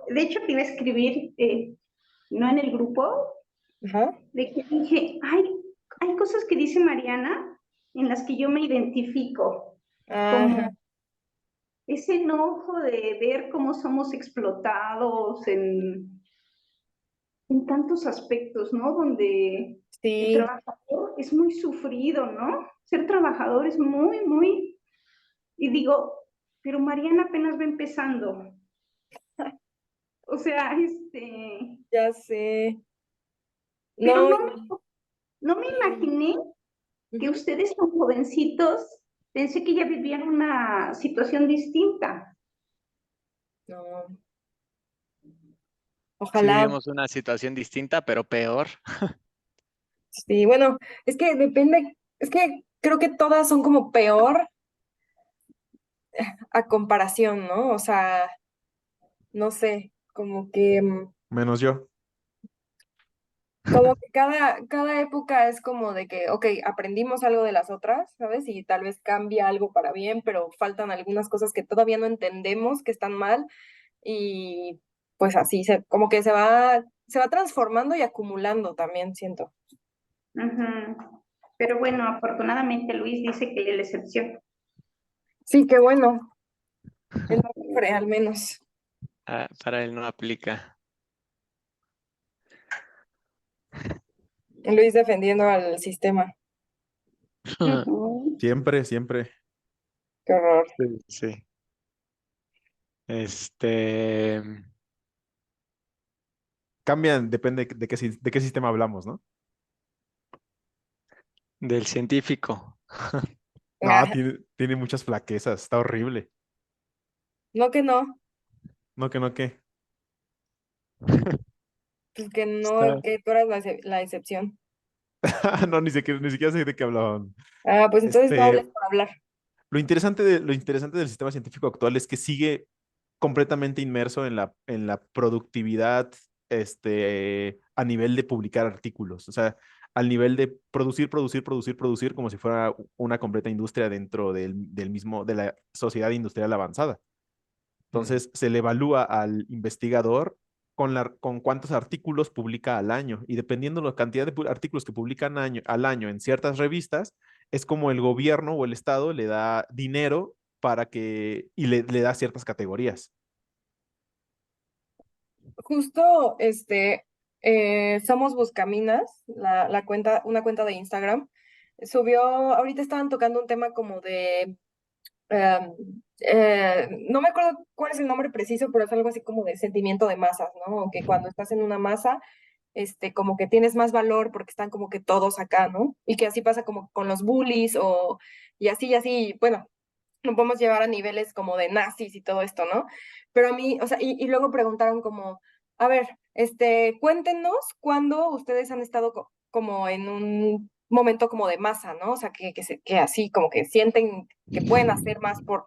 de hecho te iba a escribir, no en el grupo, Ajá. de que dije, hay cosas que dice Mariana en las que yo me identifico, Ajá. como ese enojo de ver cómo somos explotados en tantos aspectos, ¿no? Donde el Sí, trabajador es muy sufrido, ¿no? Ser trabajador es muy, muy... Y digo, pero Mariana apenas va empezando. O sea, ya sé. pero No, no, no me y- imaginé que ujú. ustedes son jovencitos, pensé que ya vivían una situación distinta. No, Sí ojalá. vivimos una situación distinta, pero peor. Sí, bueno, es que depende, es que creo que todas son como peor a comparación, ¿no? O sea, no sé, Menos yo. como que cada época es como de que, ok, aprendimos algo de las otras, ¿sabes? Y tal vez cambia algo para bien, pero faltan algunas cosas que todavía no entendemos que están mal y pues así, como que se va transformando y acumulando también, siento. Ujú. Pero bueno, afortunadamente Luis dice que es la excepción. Sí, qué bueno, él no sufre al menos. Ah, para él no aplica. Luis defendiendo al sistema. Ujú. Siempre, siempre. Qué horror. Sí, sí. Este, Cambian, depende de qué sistema hablamos, ¿no? del científico. No, Ah, tiene muchas flaquezas, está horrible. no que no, No, que no, que. pues que no, Está- que tú eras la excepción. No, ni siquiera sé de qué hablaban. Ah, pues entonces no hables Este, por hablar. lo interesante del sistema científico actual es que sigue completamente inmerso en la productividad, a nivel de publicar artículos. O sea, al nivel de producir, como si fuera una completa industria dentro del mismo, de la sociedad industrial avanzada. Entonces, se le evalúa al investigador con cuántos artículos publica al año. Y dependiendo de la cantidad de artículos que publican al año en ciertas revistas, es como el gobierno o el Estado le da dinero y le da ciertas categorías. Justo, Somos Buscaminas, la cuenta, una cuenta de Instagram, subió, ahorita estaban tocando un tema como de, em, no me acuerdo cuál es el nombre preciso, pero es algo así como de sentimiento de masas, ¿no? O que cuando estás en una masa, como que tienes más valor porque están como que todos acá, ¿no? Y que así pasa como con los bullies y así, bueno, lo podemos llevar a niveles como de nazis y todo esto, ¿no? Pero a mí, o sea, y luego preguntaron como, a ver, cuéntenos cuándo ustedes han estado como en un momento como de masa, ¿no? O sea, que así como que sienten que pueden hacer más por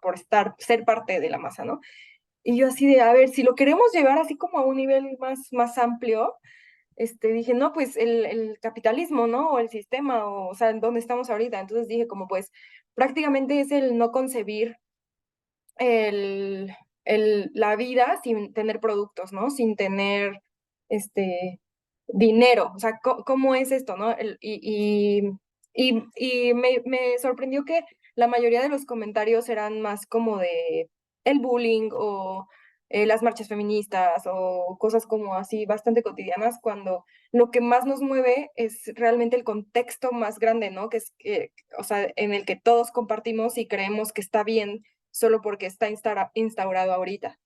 ser parte de la masa, ¿no? Y yo así de, a ver, si lo queremos llevar así como a un nivel más amplio, dije, no, pues el capitalismo, ¿no? O el sistema, o sea, ¿en dónde estamos ahorita? Entonces dije, como pues prácticamente es el no concebir el, la vida sin tener productos, ¿no? Sin tener, este, dinero. O sea, ¿cómo es esto, no? Y me sorprendió que la mayoría de los comentarios eran más como de el bullying o las marchas feministas o cosas como así bastante cotidianas, cuando lo que más nos mueve es realmente el contexto más grande, ¿no? Que es, o sea, en el que todos compartimos y creemos que está bien solo porque está instaurado ahorita.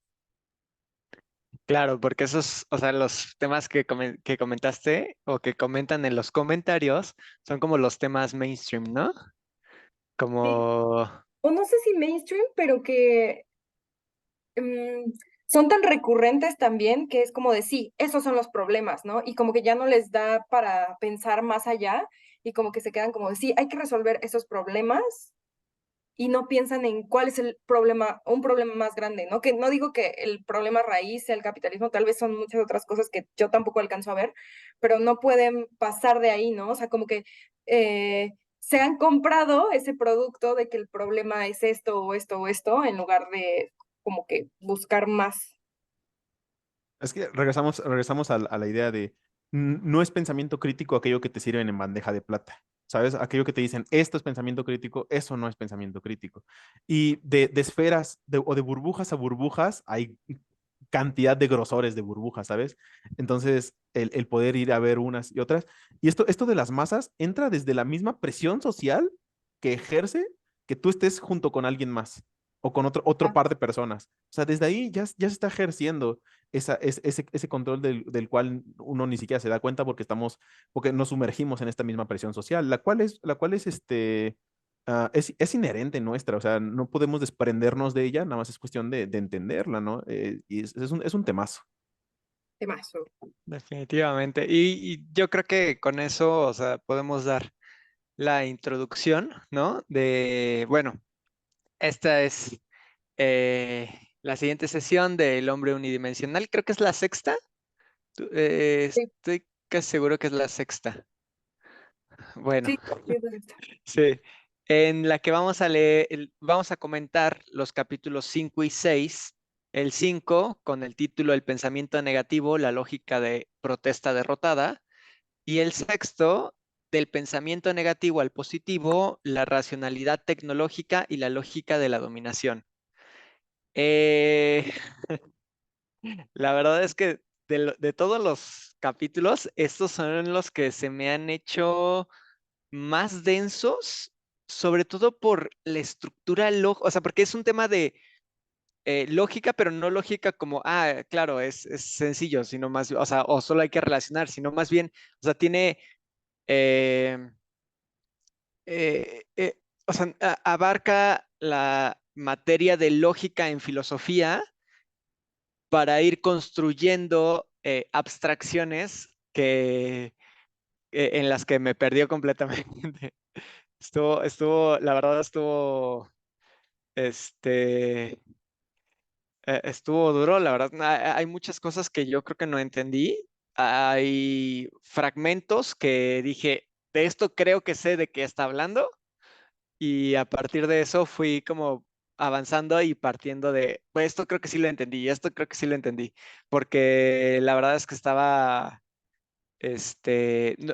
Claro, porque esos, o sea, los temas que comentaste o que comentan en los comentarios son como los temas mainstream, ¿no? Sí. Como, O no sé si mainstream, pero que mm, son tan recurrentes también que es como de sí, esos son los problemas, ¿no? Y como que ya no les da para pensar más allá y como que se quedan como de sí, hay que resolver esos problemas y no piensan en cuál es el problema, un problema más grande, ¿no? Que no digo que el problema raíz sea el capitalismo, tal vez son muchas otras cosas que yo tampoco alcanzo a ver, pero no pueden pasar de ahí, ¿no? O sea, como que se han comprado ese producto de que el problema es esto o esto o esto, en lugar de como que buscar más. Es que regresamos a la idea de no es pensamiento crítico aquello que te sirven en bandeja de plata. ¿Sabes? Aquello que te dicen, esto es pensamiento crítico, eso no es pensamiento crítico. Y de esferas o de burbujas a burbujas hay cantidad de grosores de burbujas, ¿sabes? Entonces, el poder ir a ver unas y otras. Y esto de las masas entra desde la misma presión social que ejerce que tú estés junto con alguien más o con otro Ah, par de personas. O sea, desde ahí ya se está ejerciendo ese control del cual uno ni siquiera se da cuenta porque nos sumergimos en esta misma presión social, la cual es inherente nuestra, o sea, no podemos desprendernos de ella, nada más es cuestión de entenderla, ¿no? Y es un temazo. temazo. Definitivamente. Y yo creo que con eso, o sea, podemos dar la introducción, ¿no? Bueno, esta es la siguiente sesión del hombre unidimensional. Creo que es la sexta. Sí, Estoy casi seguro que es la sexta. Bueno, sí, sí, es esto. sí. En la que vamos a leer, vamos a comentar los capítulos 5 y 6. El 5 con el título El pensamiento negativo, la lógica de protesta derrotada. Y el sexto, del pensamiento negativo al positivo, la racionalidad tecnológica y la lógica de la dominación. Eh, la verdad es que de todos los capítulos, estos son los que se me han hecho más densos, sobre todo por la estructura lógica, o sea, porque es un tema de lógica, pero no lógica como, claro, es sencillo, sino más, o sea, o solo hay que relacionar, sino más bien, o sea, tiene... eh, o sea, abarca la materia de lógica en filosofía para ir construyendo abstracciones en las que me perdió completamente. La verdad este, estuvo duro, la verdad. Hay muchas cosas que yo creo que no entendí. Hay fragmentos que dije, de esto creo que sé de qué está hablando. Y a partir de eso fui como avanzando y partiendo de, pues esto creo que sí lo entendí, y esto creo que sí lo entendí, porque la verdad es que estaba,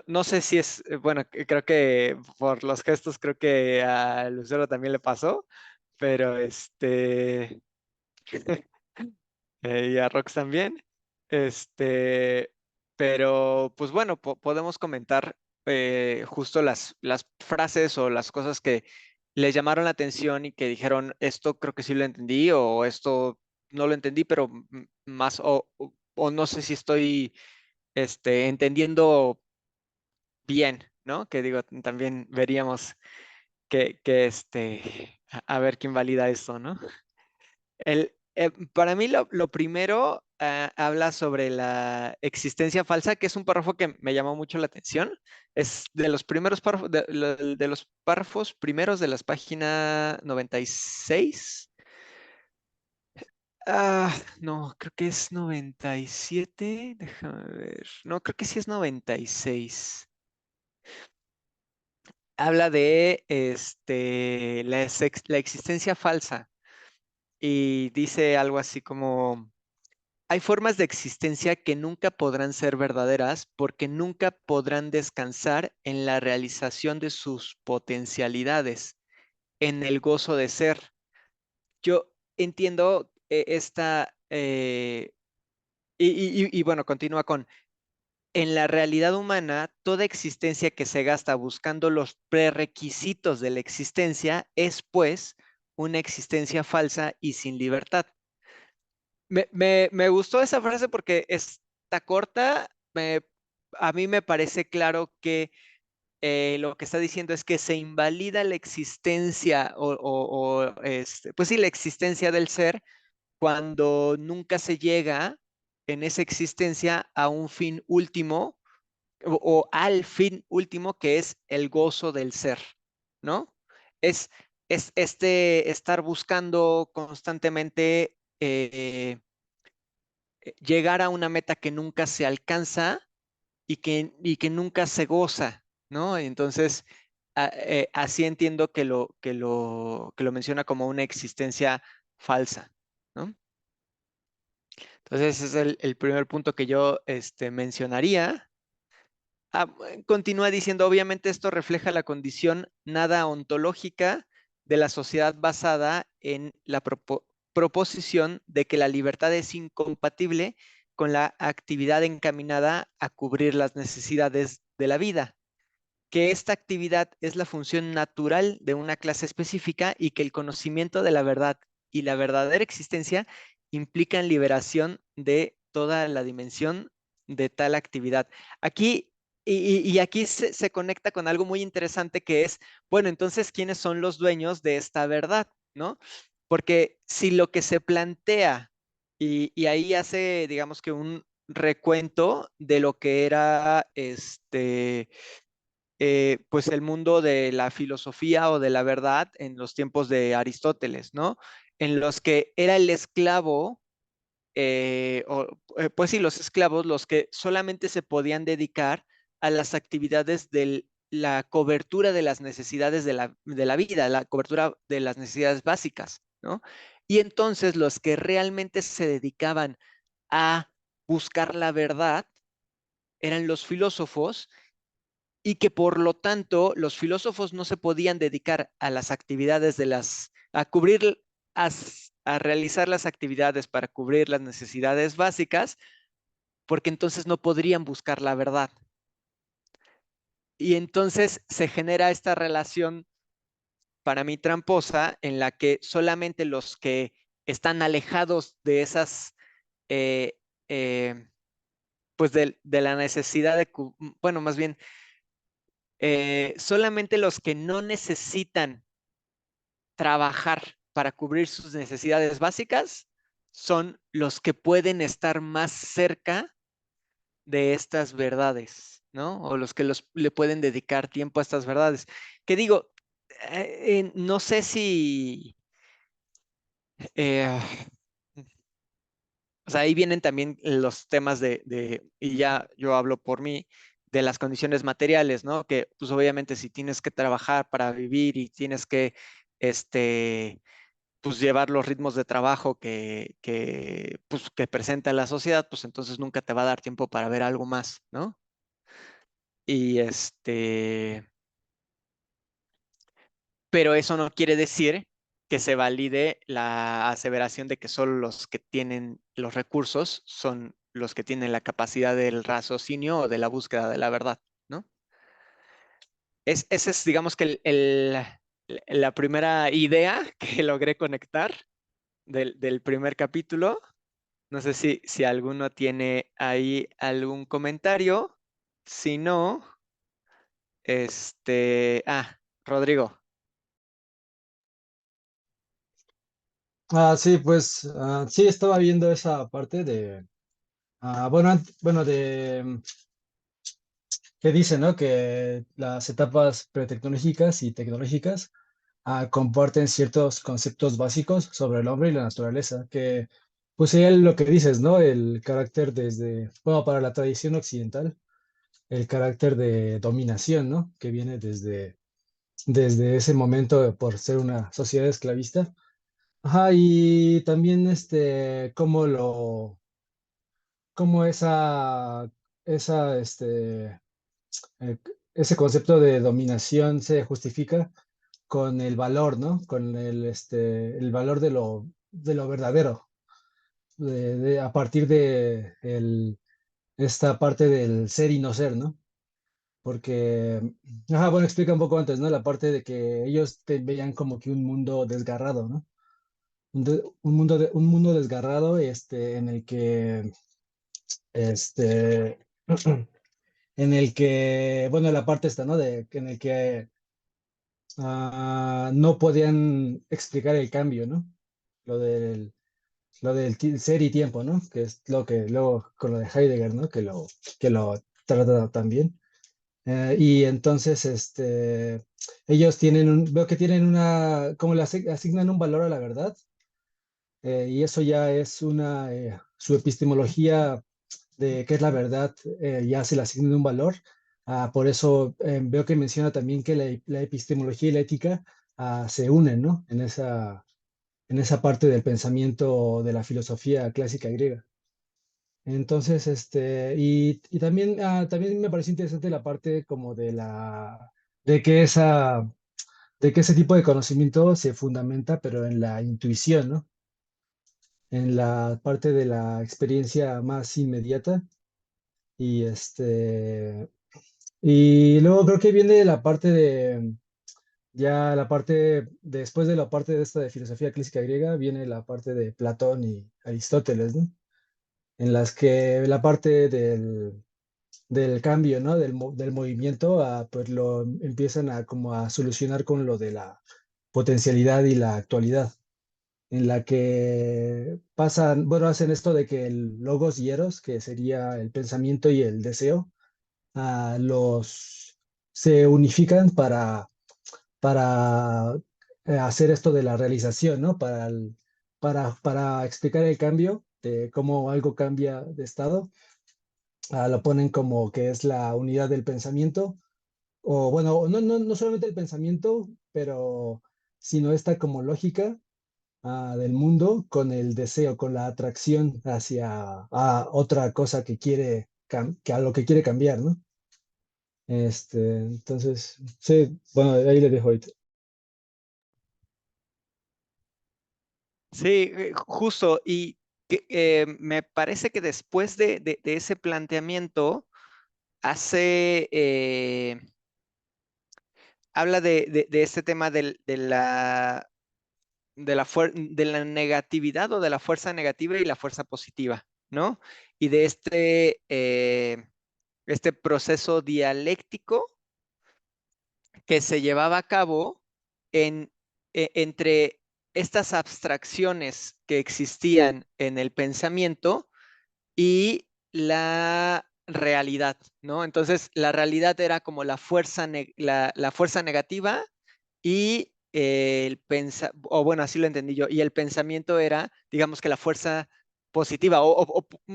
no sé si es, bueno, creo que por los gestos creo que a Lucero también le pasó, pero y a Rox también. Este, pero pues bueno, podemos comentar justo las frases o las cosas que les llamaron la atención y que dijeron, esto creo que sí lo entendí o esto no lo entendí, pero más o no sé si estoy entendiendo bien, ¿no? Que digo, también veríamos a ver quién valida esto, ¿no? Para mí lo primero habla sobre la existencia falsa, que es un párrafo que me llamó mucho la atención. Es de los primeros párrafos, de los párrafos primeros de las páginas 96. No, creo que es 97. Déjame ver. No, creo que sí es 96. Habla de la existencia falsa y dice algo así como... Hay formas de existencia que nunca podrán ser verdaderas porque nunca podrán descansar en la realización de sus potencialidades, en el gozo de ser. Yo entiendo y bueno, continúa con, en la realidad humana, toda existencia que se gasta buscando los prerequisitos de la existencia es, pues, una existencia falsa y sin libertad. Me gustó esa frase porque está corta. A mí me parece claro que lo que está diciendo es que se invalida la existencia pues sí, la existencia del ser cuando nunca se llega en esa existencia a un fin último o al fin último que es el gozo del ser, ¿no? Es, es estar buscando constantemente llegar a una meta que nunca se alcanza y que nunca se goza, ¿no? Entonces, así entiendo que lo menciona como una existencia falsa, ¿no? Entonces, ese es el primer punto que yo mencionaría. Continúa diciendo, obviamente esto refleja la condición nada ontológica de la sociedad basada en la proposición de que la libertad es incompatible con la actividad encaminada a cubrir las necesidades de la vida, que esta actividad es la función natural de una clase específica y que el conocimiento de la verdad y la verdadera existencia implican liberación de toda la dimensión de tal actividad. Aquí, y aquí se conecta con algo muy interesante que es, bueno, entonces, ¿quiénes son los dueños de esta verdad? ¿No? Porque si lo que se plantea, y ahí hace, digamos que un recuento de lo que era pues el mundo de la filosofía o de la verdad en los tiempos de Aristóteles, ¿no? En los que era el esclavo, pues sí, los esclavos los que solamente se podían dedicar a las actividades de la cobertura de las necesidades de la vida, la cobertura de las necesidades básicas, ¿no? Y entonces los que realmente se dedicaban a buscar la verdad eran los filósofos y que por lo tanto los filósofos no se podían dedicar a las actividades a cubrir, a realizar las actividades para cubrir las necesidades básicas, porque entonces no podrían buscar la verdad. Y entonces se genera esta relación para mí tramposa en la que solamente los que están alejados de esas, eh, eh, pues de la necesidad bueno, más bien, solamente los que no necesitan trabajar para cubrir sus necesidades básicas son los que pueden estar más cerca de estas verdades, ¿no? O los que le pueden dedicar tiempo a estas verdades. Que digo, no sé si, eh, o sea, ahí vienen también los temas y ya yo hablo por mí, de las condiciones materiales, ¿no? Que pues obviamente si tienes que trabajar para vivir y tienes que, este, pues llevar los ritmos de trabajo pues, que presenta la sociedad, pues entonces nunca te va a dar tiempo para ver algo más, ¿no? Y pero eso no quiere decir que se valide la aseveración de que solo los que tienen los recursos son los que tienen la capacidad del raciocinio o de la búsqueda de la verdad, ¿no? Esa es, digamos que la primera idea que logré conectar del primer capítulo. No sé si alguno tiene ahí algún comentario. Si no, Rodrigo. Sí, pues sí, estaba viendo esa parte de, bueno, bueno, de que dice, ¿no? Que las etapas pretecnológicas y tecnológicas comparten ciertos conceptos básicos sobre el hombre y la naturaleza, que pues es lo que dices, ¿no? El carácter desde, bueno, para la tradición occidental, el carácter de dominación, ¿no? Que viene desde ese momento por ser una sociedad esclavista. Ajá, y también cómo eh, ese concepto de dominación se justifica con el valor, ¿no? Con el valor de lo verdadero, a partir de esta parte del ser y no ser, ¿no? Porque, ajá, bueno, explica un poco antes, ¿no? La parte de que ellos te veían como que un mundo desgarrado, ¿no? Un mundo desgarrado, en el que, este, bueno, la parte esta, ¿no? En el que no podían explicar el cambio, ¿no? Lo del, ser y tiempo, ¿no? Que es lo que luego con lo de Heidegger, ¿no? Que lo trata también. Y entonces, ellos veo que tienen como le asignan un valor a la verdad, y eso ya es su epistemología de qué es la verdad, ya se le asigna un valor. Por eso veo que menciona también que la epistemología y la ética se unen, ¿no? En esa parte del pensamiento de la filosofía clásica griega. Entonces, y también, también me pareció interesante la parte como de que de que ese tipo de conocimiento se fundamenta, pero en la intuición, ¿no? En la parte de la experiencia más inmediata. Y y luego creo que viene la parte ya la parte, después de la parte de esta de filosofía clásica griega, viene la parte de Platón y Aristóteles, ¿no? En las que la parte del cambio, ¿no? Del movimiento, pues lo empiezan a como a solucionar con lo de la potencialidad y la actualidad, en la que pasan, bueno, hacen esto de que el logos y eros, que sería el pensamiento y el deseo, los se unifican para hacer esto de la realización, ¿no? Para explicar el cambio de cómo algo cambia de estado, lo ponen como que es la unidad del pensamiento, o bueno, no solamente el pensamiento, pero sino esta como lógica del mundo con el deseo, con la atracción hacia otra cosa que quiere, que a lo que quiere cambiar, ¿no? Entonces, sí, bueno, ahí le dejo ahorita. Sí, justo. Y me parece que después de ese planteamiento, hace, habla de este tema de la negatividad o de la fuerza negativa y la fuerza positiva, ¿no? Y de este proceso dialéctico que se llevaba a cabo entre estas abstracciones que existían en el pensamiento y la realidad, ¿no? Entonces, la realidad era como la fuerza negativa y o bueno, así lo entendí yo, y el pensamiento era, digamos que la fuerza positiva,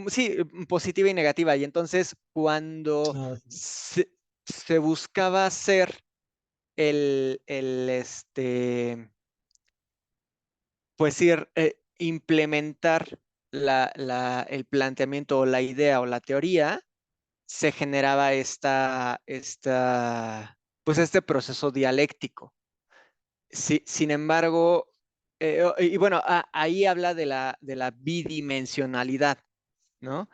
sí, positiva y negativa. Y entonces, cuando Ah, se buscaba hacer pues ir, implementar el planteamiento o la idea o la teoría, se generaba pues este proceso dialéctico. Sin embargo, y bueno, ahí habla de la bidimensionalidad, ¿no?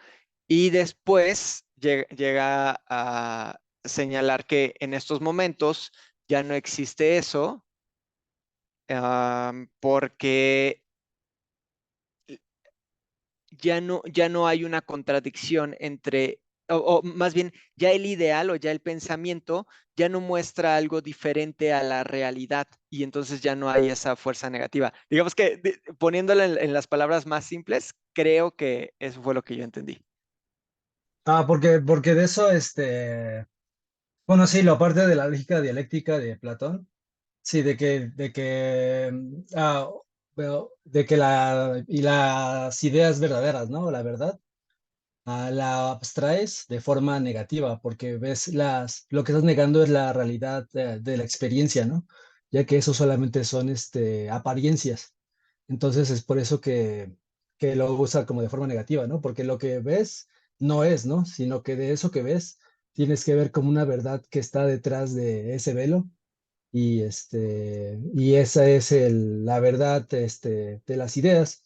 Y después llega a señalar que en estos momentos ya no existe eso, porque ya no hay una contradicción o más bien, ya el ideal o ya el pensamiento ya no muestra algo diferente a la realidad y entonces ya no hay esa fuerza negativa. Digamos que poniéndolo en las palabras más simples, creo que eso fue lo que yo entendí. porque de eso, bueno, sí, la parte de la lógica dialéctica de Platón, sí, de que y las ideas verdaderas, ¿no? La verdad, la abstraes de forma negativa, porque ves lo que estás negando es la realidad de la experiencia, ¿no? Ya que eso solamente son, apariencias. Entonces es por eso que lo usa como de forma negativa, ¿no? Porque lo que ves no es, ¿no? Sino que de eso que ves tienes que ver como una verdad que está detrás de ese velo y esa es la verdad, de las ideas.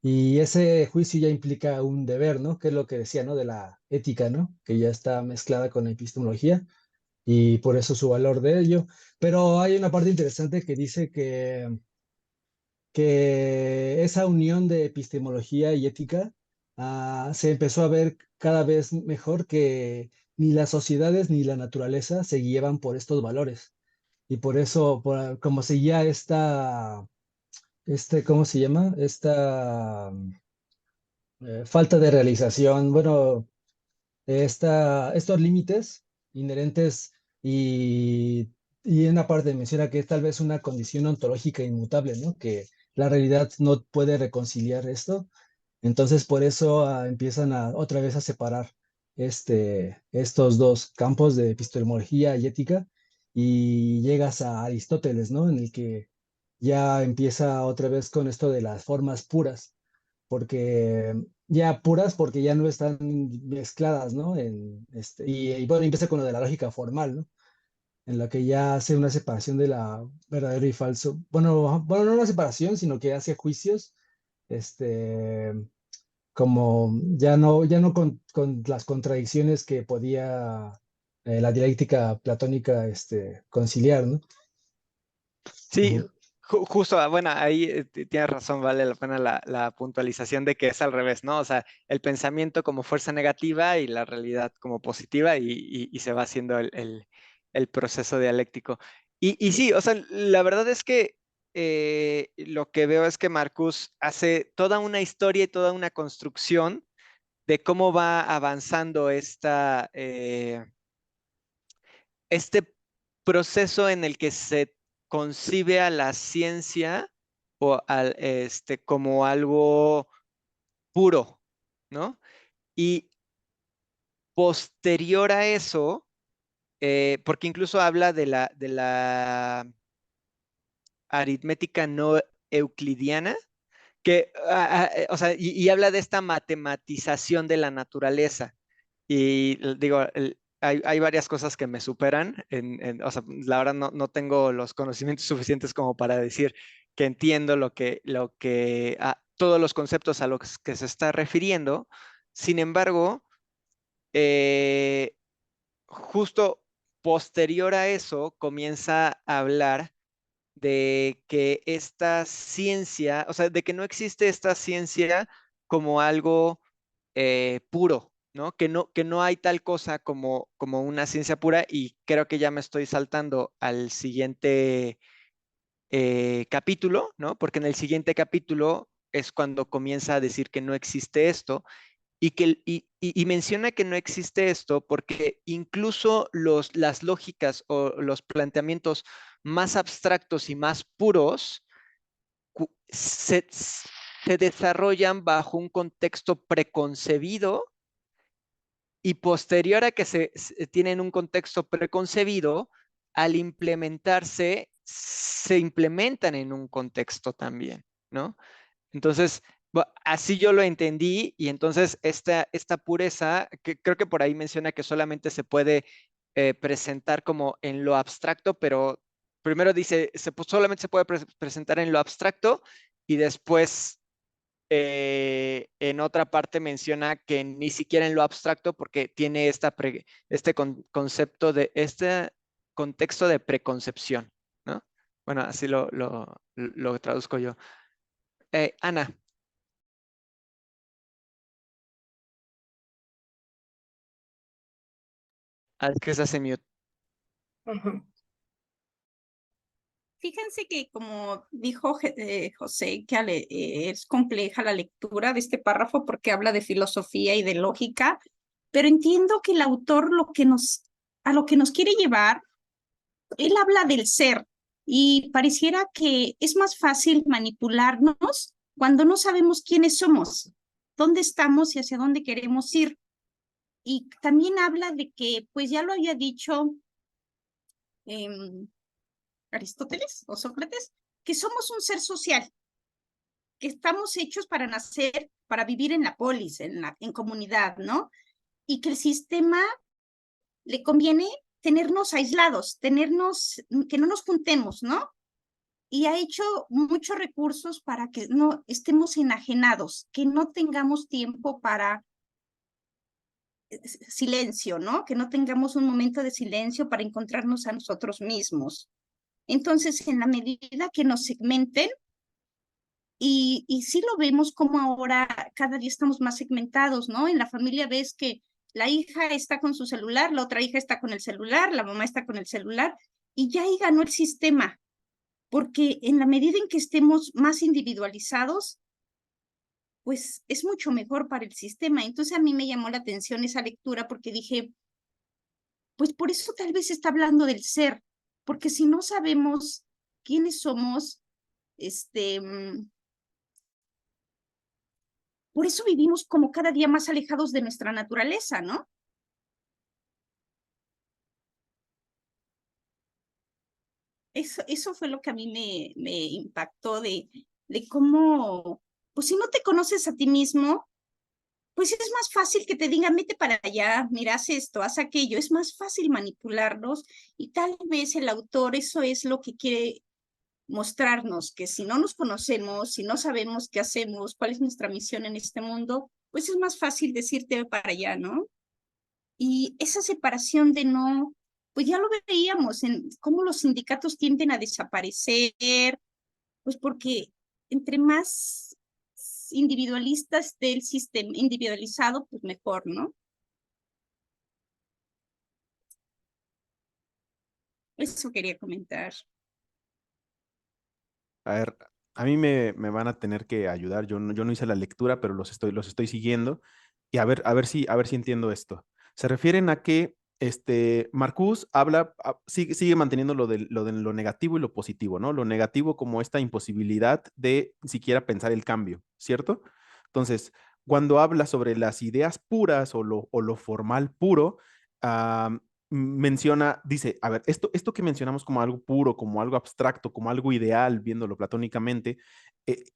Y ese juicio ya implica un deber, ¿no? Que es lo que decía, ¿no? De la ética, ¿no? Que ya está mezclada con la epistemología y por eso su valor de ello. Pero hay una parte interesante que dice que esa unión de epistemología y ética se empezó a ver cada vez mejor que ni las sociedades ni la naturaleza se guiaban por estos valores. Y por eso, como seguía ¿cómo se llama? Esta falta de realización, bueno, estos límites inherentes y, y en una parte menciona que es tal vez una condición ontológica inmutable, ¿no? Que la realidad no puede reconciliar esto. Entonces, por eso empiezan otra vez a separar estos dos campos de epistemología y ética y llegas a Aristóteles, ¿no? En el que ya empieza otra vez con esto de las formas puras porque ya puras, porque ya no están mezcladas, ¿no? Y bueno, empieza con lo de la lógica formal, ¿no? En la que ya hace una separación de la verdadero y falso. Bueno, no una separación, sino que hace juicios, este, como ya no con las contradicciones que podía la dialéctica platónica conciliar, ¿no? Sí, Ujú. justo, bueno, ahí tienes razón, vale la pena la puntualización de que es al revés, ¿no? O sea, el pensamiento como fuerza negativa y la realidad como positiva y se va haciendo el proceso dialéctico. Y sí, o sea, la verdad es que lo que veo es que Marcus hace toda una historia y toda una construcción de cómo va avanzando este proceso en el que se concibe a la ciencia como algo puro, ¿no? Y posterior a eso, porque incluso habla de la aritmética no euclidiana, o sea, y habla de esta matematización de la naturaleza. Y digo, hay varias cosas que me superan. O sea, la verdad no tengo los conocimientos suficientes como para decir que entiendo todos los conceptos a los que se está refiriendo. Sin embargo, eh, justo posterior a eso comienza a hablar de que esta ciencia, o sea, de que no existe esta ciencia como algo puro, ¿no? Que no hay tal cosa como una ciencia pura y creo que ya me estoy saltando al siguiente capítulo, ¿no? Porque en el siguiente capítulo es cuando comienza a decir que no existe esto y menciona que no existe esto porque incluso las lógicas o los planteamientos más abstractos y más puros se desarrollan bajo un contexto preconcebido y posterior a que tienen un contexto preconcebido, al implementarse, se implementan en un contexto también, ¿no? Entonces, así yo lo entendí y entonces esta pureza, que creo que por ahí menciona que solamente se puede presentar como en lo abstracto, pero primero dice, solamente se puede presentar en lo abstracto y después en otra parte menciona que ni siquiera en lo abstracto porque tiene este concepto de este contexto de preconcepción, ¿no? Bueno, así lo traduzco yo. Ana, que se hace mute. Ujú. Fíjense que como dijo José, que es compleja la lectura de este párrafo porque habla de filosofía y de lógica, pero entiendo que el autor a lo que nos quiere llevar, él habla del ser y pareciera que es más fácil manipularnos cuando no sabemos quiénes somos, dónde estamos y hacia dónde queremos ir. Y también habla de que, pues ya lo había dicho Aristóteles o Sócrates, que somos un ser social, que estamos hechos para nacer, para vivir en la polis, en comunidad, ¿no? Y que el sistema le conviene tenernos aislados, que no nos juntemos, ¿no? Y ha hecho muchos recursos para que no estemos enajenados, que no tengamos tiempo para silencio, ¿no? Que no tengamos un momento de silencio para encontrarnos a nosotros mismos. Entonces, en la medida que nos segmenten, y sí lo vemos como ahora cada día estamos más segmentados, ¿no? En la familia ves que la hija está con su celular, la otra hija está con el celular, la mamá está con el celular, y ya ahí ganó el sistema, porque en la medida en que estemos más individualizados, pues es mucho mejor para el sistema. Entonces a mí me llamó la atención esa lectura porque dije, pues por eso tal vez está hablando del ser, porque si no sabemos quiénes somos, este, por eso vivimos como cada día más alejados de nuestra naturaleza, ¿no? Eso fue lo que a mí me impactó de cómo, pues si no te conoces a ti mismo, pues es más fácil que te digan, vete para allá, mira, haz esto, haz aquello. Es más fácil manipularlos y tal vez el autor eso es lo que quiere mostrarnos, que si no nos conocemos, si no sabemos qué hacemos, cuál es nuestra misión en este mundo, pues es más fácil decirte para allá, ¿no? Y esa separación de no, pues ya lo veíamos en cómo los sindicatos tienden a desaparecer, pues porque entre más individualista esté el sistema individualizado, pues mejor, ¿no? Eso quería comentar. A ver, a mí me van a tener que ayudar. Yo no hice la lectura, pero los estoy siguiendo. Y a ver si entiendo esto. Se refieren a que Marcuse habla, sigue manteniendo lo negativo y lo positivo, ¿no? Lo negativo como esta imposibilidad de siquiera pensar el cambio, ¿cierto? Entonces, cuando habla sobre las ideas puras o lo formal puro, menciona, dice, a ver, esto que mencionamos como algo puro, como algo abstracto, como algo ideal, viéndolo platónicamente,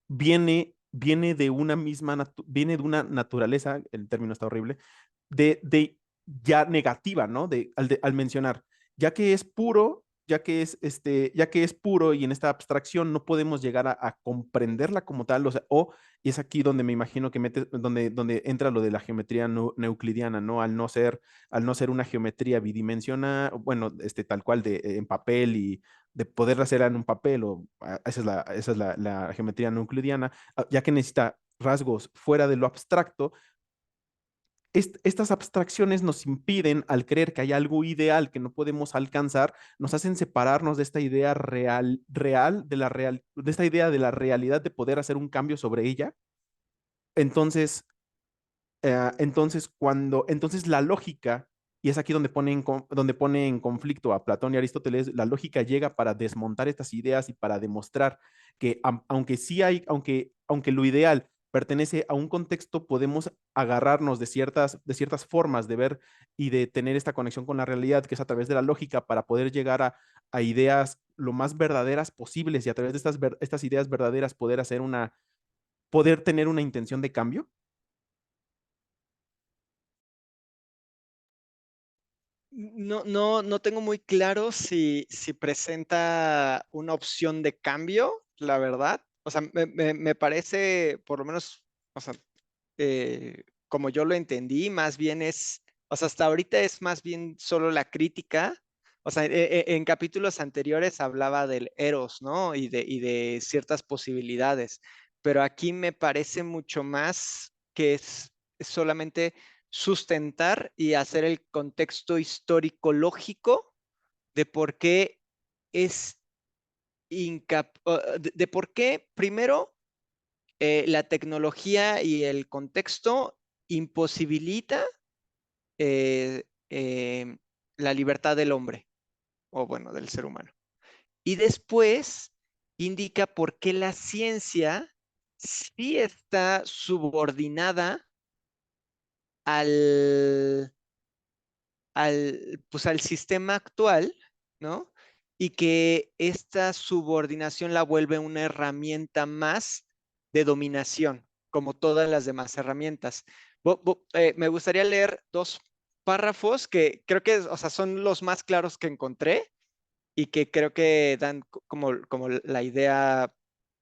viene de una viene de una naturaleza, el término está horrible, de ya negativa, ¿no? Al mencionar, ya que es puro, ya que es puro y en esta abstracción no podemos llegar a comprenderla como tal, o sea, y es aquí donde me imagino que donde entra lo de la geometría euclidiana, ¿no? Al no ser una geometría bidimensional, bueno, tal cual en papel y de poder hacer en un papel, esa es la geometría no euclidiana, ya que necesita rasgos fuera de lo abstracto. Estas abstracciones nos impiden, al creer que hay algo ideal que no podemos alcanzar, nos hacen separarnos de esta idea de esta idea de la realidad de poder hacer un cambio sobre ella. Entonces, entonces la lógica, y es aquí donde donde pone en conflicto a Platón y Aristóteles, la lógica llega para desmontar estas ideas y para demostrar que aunque sí hay, aunque lo ideal pertenece a un contexto, podemos agarrarnos de ciertas formas de ver y de tener esta conexión con la realidad, que es a través de la lógica, para poder llegar a ideas lo más verdaderas posibles y a través de estas ideas verdaderas poder tener una intención de cambio. No tengo muy claro si presenta una opción de cambio, la verdad. O sea, me parece, por lo menos, o sea, como yo lo entendí, más bien o sea, hasta ahorita es más bien solo la crítica. O sea, en capítulos anteriores hablaba del Eros, ¿no? Y de ciertas posibilidades, pero aquí me parece mucho más que es solamente sustentar y hacer el contexto histórico lógico de por qué es de por qué, primero, la tecnología y el contexto imposibilita eh, eh, la libertad del hombre, o bueno, del ser humano. Y después indica por qué la ciencia sí está subordinada al, pues al sistema actual, ¿no? Y que esta subordinación la vuelve una herramienta más de dominación, como todas las demás herramientas. Me gustaría leer dos párrafos que creo que, o sea, son los más claros que encontré y que creo que dan como la idea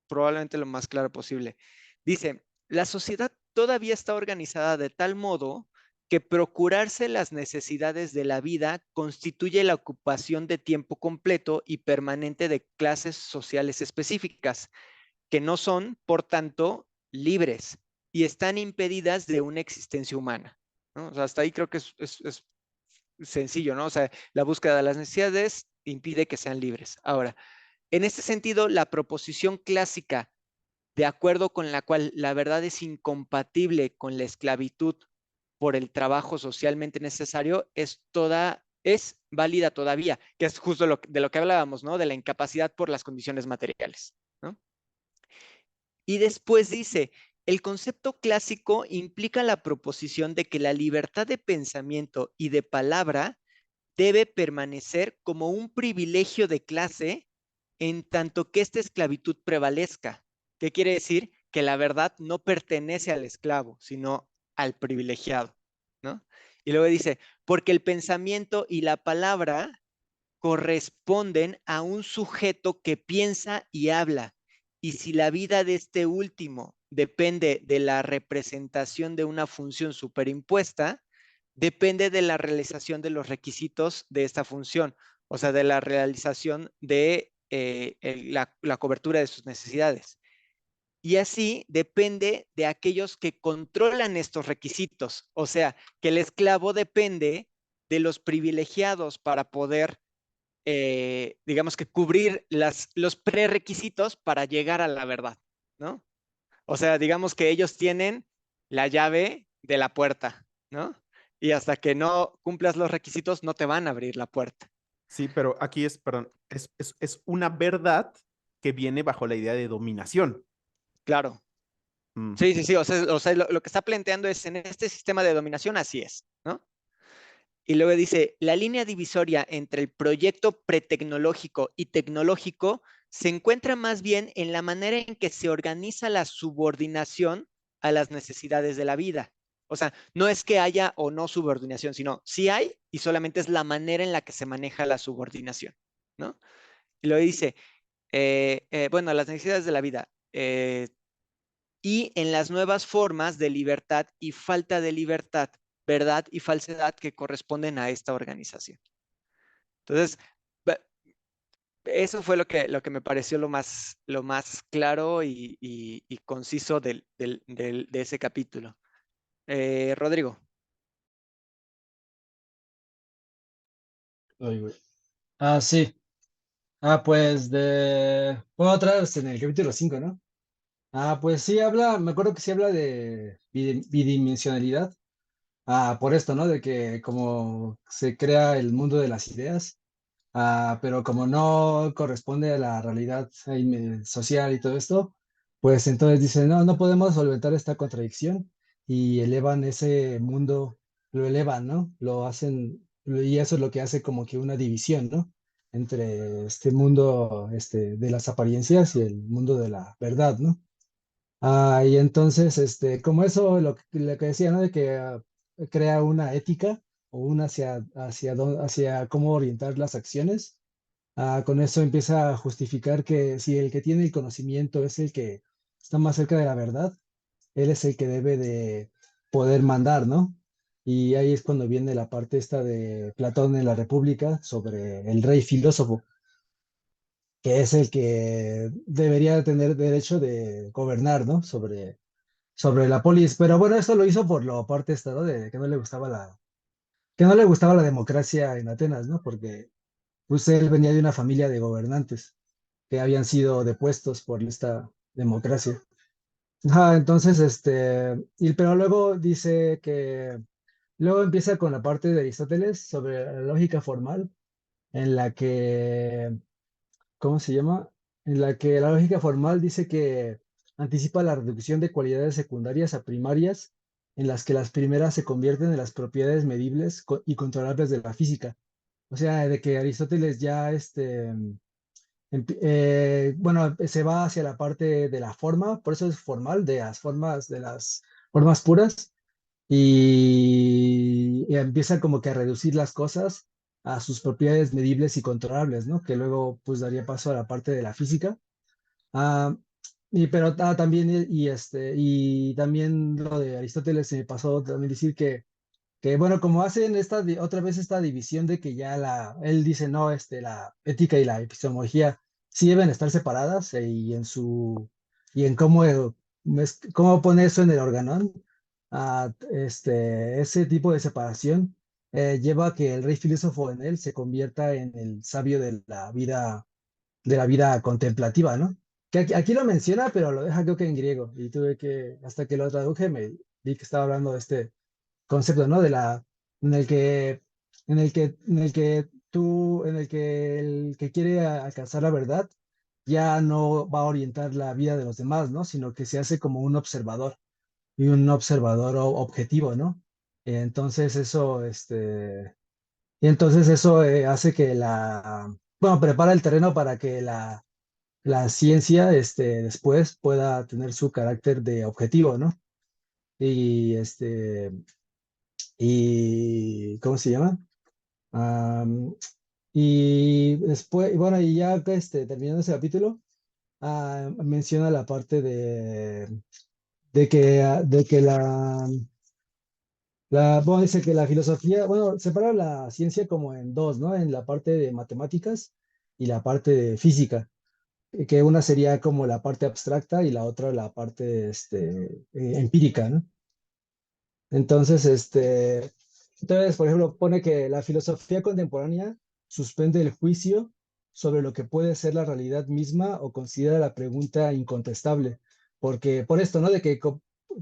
probablemente lo más claro posible. Dice, la sociedad todavía está organizada de tal modo que procurarse las necesidades de la vida constituye la ocupación de tiempo completo y permanente de clases sociales específicas, que no son, por tanto, libres y están impedidas de una existencia humana, ¿no? O sea, hasta ahí creo que es sencillo, ¿no? O sea, la búsqueda de las necesidades impide que sean libres. Ahora, en este sentido, la proposición clásica de acuerdo con la cual la verdad es incompatible con la esclavitud por el trabajo socialmente necesario, es válida todavía, que es justo de lo que hablábamos, ¿no? De la incapacidad por las condiciones materiales, ¿no? Y después dice, el concepto clásico implica la proposición de que la libertad de pensamiento y de palabra debe permanecer como un privilegio de clase en tanto que esta esclavitud prevalezca. ¿Qué quiere decir? que la verdad no pertenece al esclavo, sino al privilegiado, ¿no? Y luego dice, porque el pensamiento y la palabra corresponden a un sujeto que piensa y habla. Y si la vida de este último depende de la representación de una función superimpuesta, depende de la realización de los requisitos de esta función, o sea, de la realización de la cobertura de sus necesidades. Y así depende de aquellos que controlan estos requisitos, o sea, que el esclavo depende de los privilegiados para poder digamos que cubrir los prerequisitos para llegar a la verdad, ¿no? O sea, digamos que ellos tienen la llave de la puerta, ¿no? Y hasta que no cumplas los requisitos, no te van a abrir la puerta. Sí, pero aquí perdón, es una verdad que viene bajo la idea de dominación. Claro. Mm. Sí, sí, sí. O sea, lo que está planteando es en este sistema de dominación, así es, ¿no? Y luego dice, la línea divisoria entre el proyecto pretecnológico y tecnológico se encuentra más bien en la manera en que se organiza la subordinación a las necesidades de la vida. O sea, no es que haya o no subordinación, sino sí hay y solamente es la manera en la que se maneja la subordinación, ¿no? Y luego dice, bueno, las necesidades de la vida y en las nuevas formas de libertad y falta de libertad, verdad y falsedad que corresponden a esta organización. Entonces, eso fue lo que me pareció lo más claro y conciso de ese capítulo. Rodrigo. Ay, güey. Ah, sí. Pues bueno, otra vez en el capítulo 5, ¿no? Pues sí habla, me acuerdo que sí habla de bidimensionalidad. Por esto, ¿no? De que como se crea el mundo de las ideas, pero como no corresponde a la realidad social y todo esto, pues entonces dicen, no, no podemos solventar esta contradicción y elevan ese mundo, lo elevan, ¿no? Lo hacen, y eso es lo que hace como que una división, ¿no? Entre este mundo de las apariencias y el mundo de la verdad, ¿no? Y entonces, como eso, lo que decía, ¿no? De que crea una ética o una hacia cómo orientar las acciones. Con eso empieza a justificar que si el que tiene el conocimiento es el que está más cerca de la verdad, él es el que debe de poder mandar, ¿no? Y ahí es cuando viene la parte esta de Platón en la República sobre el rey filósofo, que es el que debería tener derecho de gobernar, ¿no? Sobre la polis. Pero bueno, eso lo hizo por la parte esta, ¿no? De que no le gustaba que no le gustaba la democracia en Atenas, ¿no? Porque pues él venía de una familia de gobernantes que habían sido depuestos por esta democracia. Entonces, pero luego dice que, luego empieza con la parte de Aristóteles sobre la lógica formal, en la que, ¿cómo se llama? En la que la lógica formal dice que anticipa la reducción de cualidades secundarias a primarias, en las que las primeras se convierten en las propiedades medibles y controlables de la física. O sea, de que Aristóteles ya, bueno, se va hacia la parte de la forma, por eso es formal, de las formas puras, y empieza como que a reducir las cosas a sus propiedades medibles y controlables, ¿no? Que luego pues daría paso a la parte de la física. Ah, pero también, y también lo de Aristóteles se me pasó también decir que bueno, como hacen otra vez esta división de que ya él dice, no, la ética y la epistemología sí deben estar separadas, y en cómo pone eso en el organón, ese tipo de separación lleva a que el rey filósofo en él se convierta en el sabio de la vida contemplativa, ¿no? Que aquí lo menciona, pero lo deja creo que en griego, y hasta que lo traduje, me vi que estaba hablando de este concepto, ¿no? En el que, en el que el que quiere alcanzar la verdad ya no va a orientar la vida de los demás, ¿no? Sino que se hace como un observador y un observador objetivo, ¿no? Entonces eso, y entonces eso hace que bueno, prepara el terreno para que la ciencia después pueda tener su carácter de objetivo, ¿no? Y ¿cómo se llama? Am, y después, bueno, y ya terminando ese capítulo, menciona la parte de que bueno, dice que la filosofía, bueno, separa la ciencia como en dos, ¿no? En la parte de matemáticas y la parte de física, que una sería como la parte abstracta y la otra la parte empírica, ¿no? Entonces, por ejemplo, pone que la filosofía contemporánea suspende el juicio sobre lo que puede ser la realidad misma o considera la pregunta incontestable. Porque por esto, ¿no? De que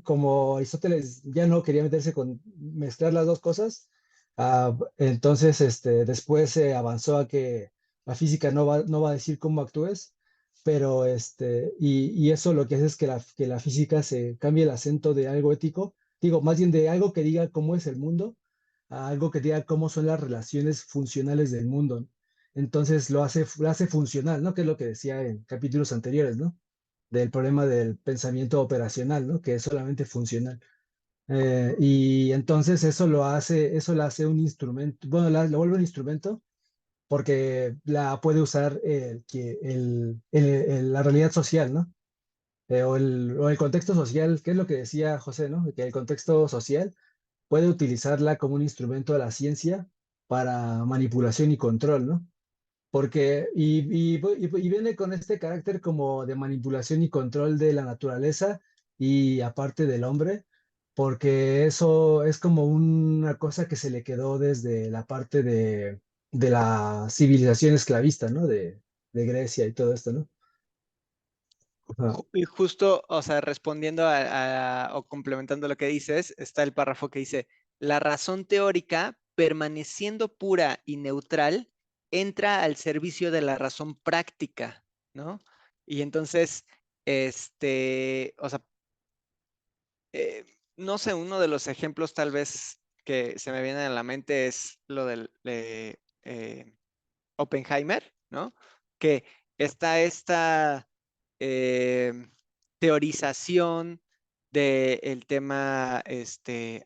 como Aristóteles ya no quería meterse con mezclar las dos cosas, entonces después se avanzó a que la física no va a decir cómo actúes, pero y eso lo que hace es que la física se cambie el acento de algo ético, digo, más bien de algo que diga cómo es el mundo, a algo que diga cómo son las relaciones funcionales del mundo. Entonces lo hace funcional, ¿no? Que es lo que decía en capítulos anteriores, ¿no? Del problema del pensamiento operacional, ¿no? Que es solamente funcional. Y entonces eso lo hace un instrumento, bueno, lo vuelve un instrumento porque la puede usar la realidad social, ¿no? O el contexto social, que es lo que decía José, ¿no? Que el contexto social puede utilizarla como un instrumento de la ciencia para manipulación y control, ¿no? Y viene con este carácter como de manipulación y control de la naturaleza y aparte del hombre, porque eso es como una cosa que se le quedó desde la parte de la civilización esclavista, ¿no? De Grecia y todo esto, ¿no? Ajá. Y justo, o sea, respondiendo o complementando lo que dices, está el párrafo que dice, la razón teórica, permaneciendo pura y neutral, entra al servicio de la razón práctica, ¿no? Y entonces, o sea, no sé, uno de los ejemplos tal vez que se me viene a la mente es lo del Oppenheimer, ¿no? Que está esta eh, teorización del tema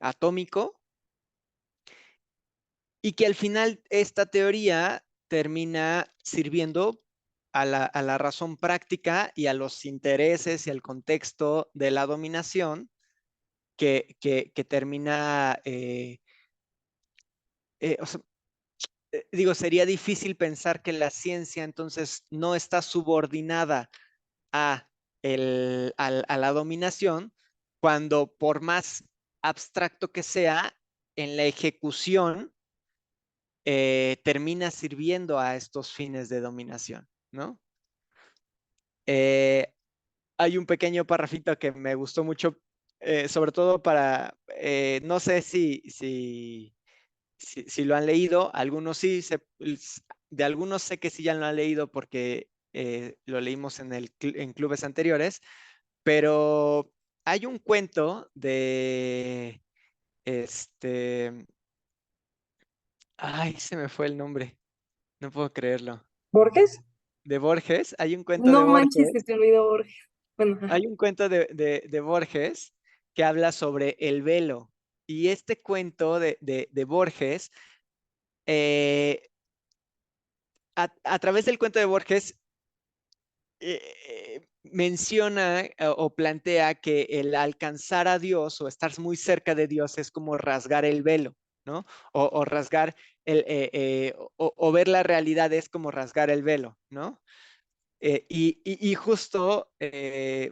atómico y que al final esta teoría termina sirviendo a la razón práctica y a los intereses y al contexto de la dominación que termina, o sea, digo, sería difícil pensar que la ciencia entonces no está subordinada a la dominación, cuando por más abstracto que sea, en la ejecución termina sirviendo a estos fines de dominación, ¿no? Eh, Hay un pequeño parrafito que me gustó mucho, sobre todo no sé si lo han leído, algunos sí, de algunos sé que sí ya lo han leído porque lo leímos en clubes anteriores, pero hay un cuento este, ay, se me fue el nombre, no puedo creerlo. ¿Borges? De Borges, hay un cuento de No manches, que Borges, se olvidó Borges. Bueno, hay un cuento de Borges que habla sobre el velo. Y este cuento de Borges, eh, a través del cuento de Borges, menciona o plantea que el alcanzar a Dios o estar muy cerca de Dios es como rasgar el velo, ¿no? O rasgar o ver la realidad es como rasgar el velo, ¿no? Y justo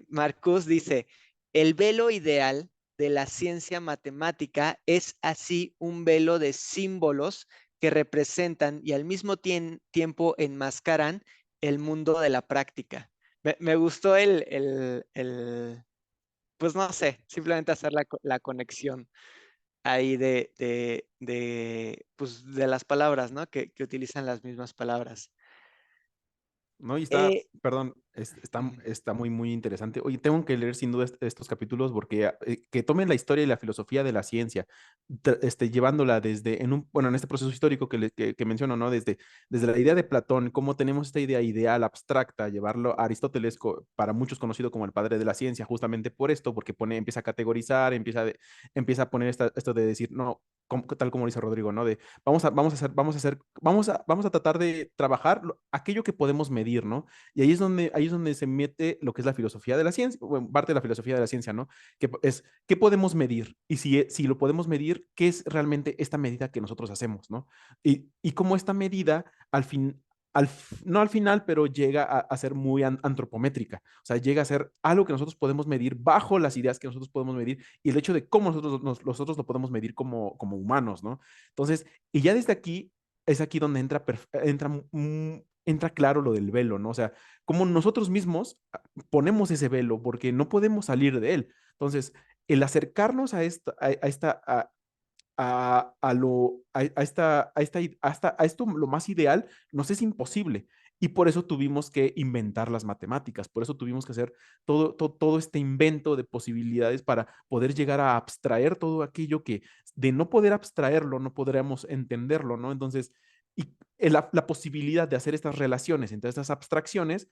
Marcus dice, el velo ideal de la ciencia matemática es así un velo de símbolos que representan y al mismo tiempo enmascaran el mundo de la práctica. Me gustó pues no sé, simplemente hacer la conexión ahí pues de las palabras, ¿no? Que utilizan las mismas palabras. ¿No? Y está, Eh, perdón, Está muy, muy interesante. Oye, tengo que leer sin duda estos capítulos porque que tomen la historia y la filosofía de la ciencia, llevándola desde, bueno, en este proceso histórico que menciono, ¿no? Desde la idea de Platón, cómo tenemos esta idea ideal abstracta, llevarlo a Aristóteles, para muchos conocido como el padre de la ciencia, justamente por esto, porque empieza a categorizar, empieza a poner esto de decir, no, tal como dice Rodrigo, ¿no? De vamos a tratar de trabajar aquello que podemos medir, ¿no? Y ahí es donde se mete lo que es la filosofía de la ciencia, bueno, parte de la filosofía de la ciencia, ¿no? ¿Qué podemos medir? Y si lo podemos medir, ¿qué es realmente esta medida que nosotros hacemos, ¿no? Y cómo esta medida, no al final, pero llega a ser muy antropométrica, o sea, llega a ser algo que nosotros podemos medir bajo las ideas que nosotros podemos medir y el hecho de cómo nosotros lo podemos medir como humanos, ¿no? Entonces, y ya desde aquí, es aquí donde entra claro lo del velo, ¿no? O sea, como nosotros mismos ponemos ese velo porque no podemos salir de él. Entonces, el acercarnos a esto lo más ideal nos es imposible. Y por eso tuvimos que inventar las matemáticas, por eso tuvimos que hacer todo este invento de posibilidades para poder llegar a abstraer todo aquello que de no poder abstraerlo, no podríamos entenderlo, ¿no? Entonces, y la posibilidad de hacer estas relaciones entre estas abstracciones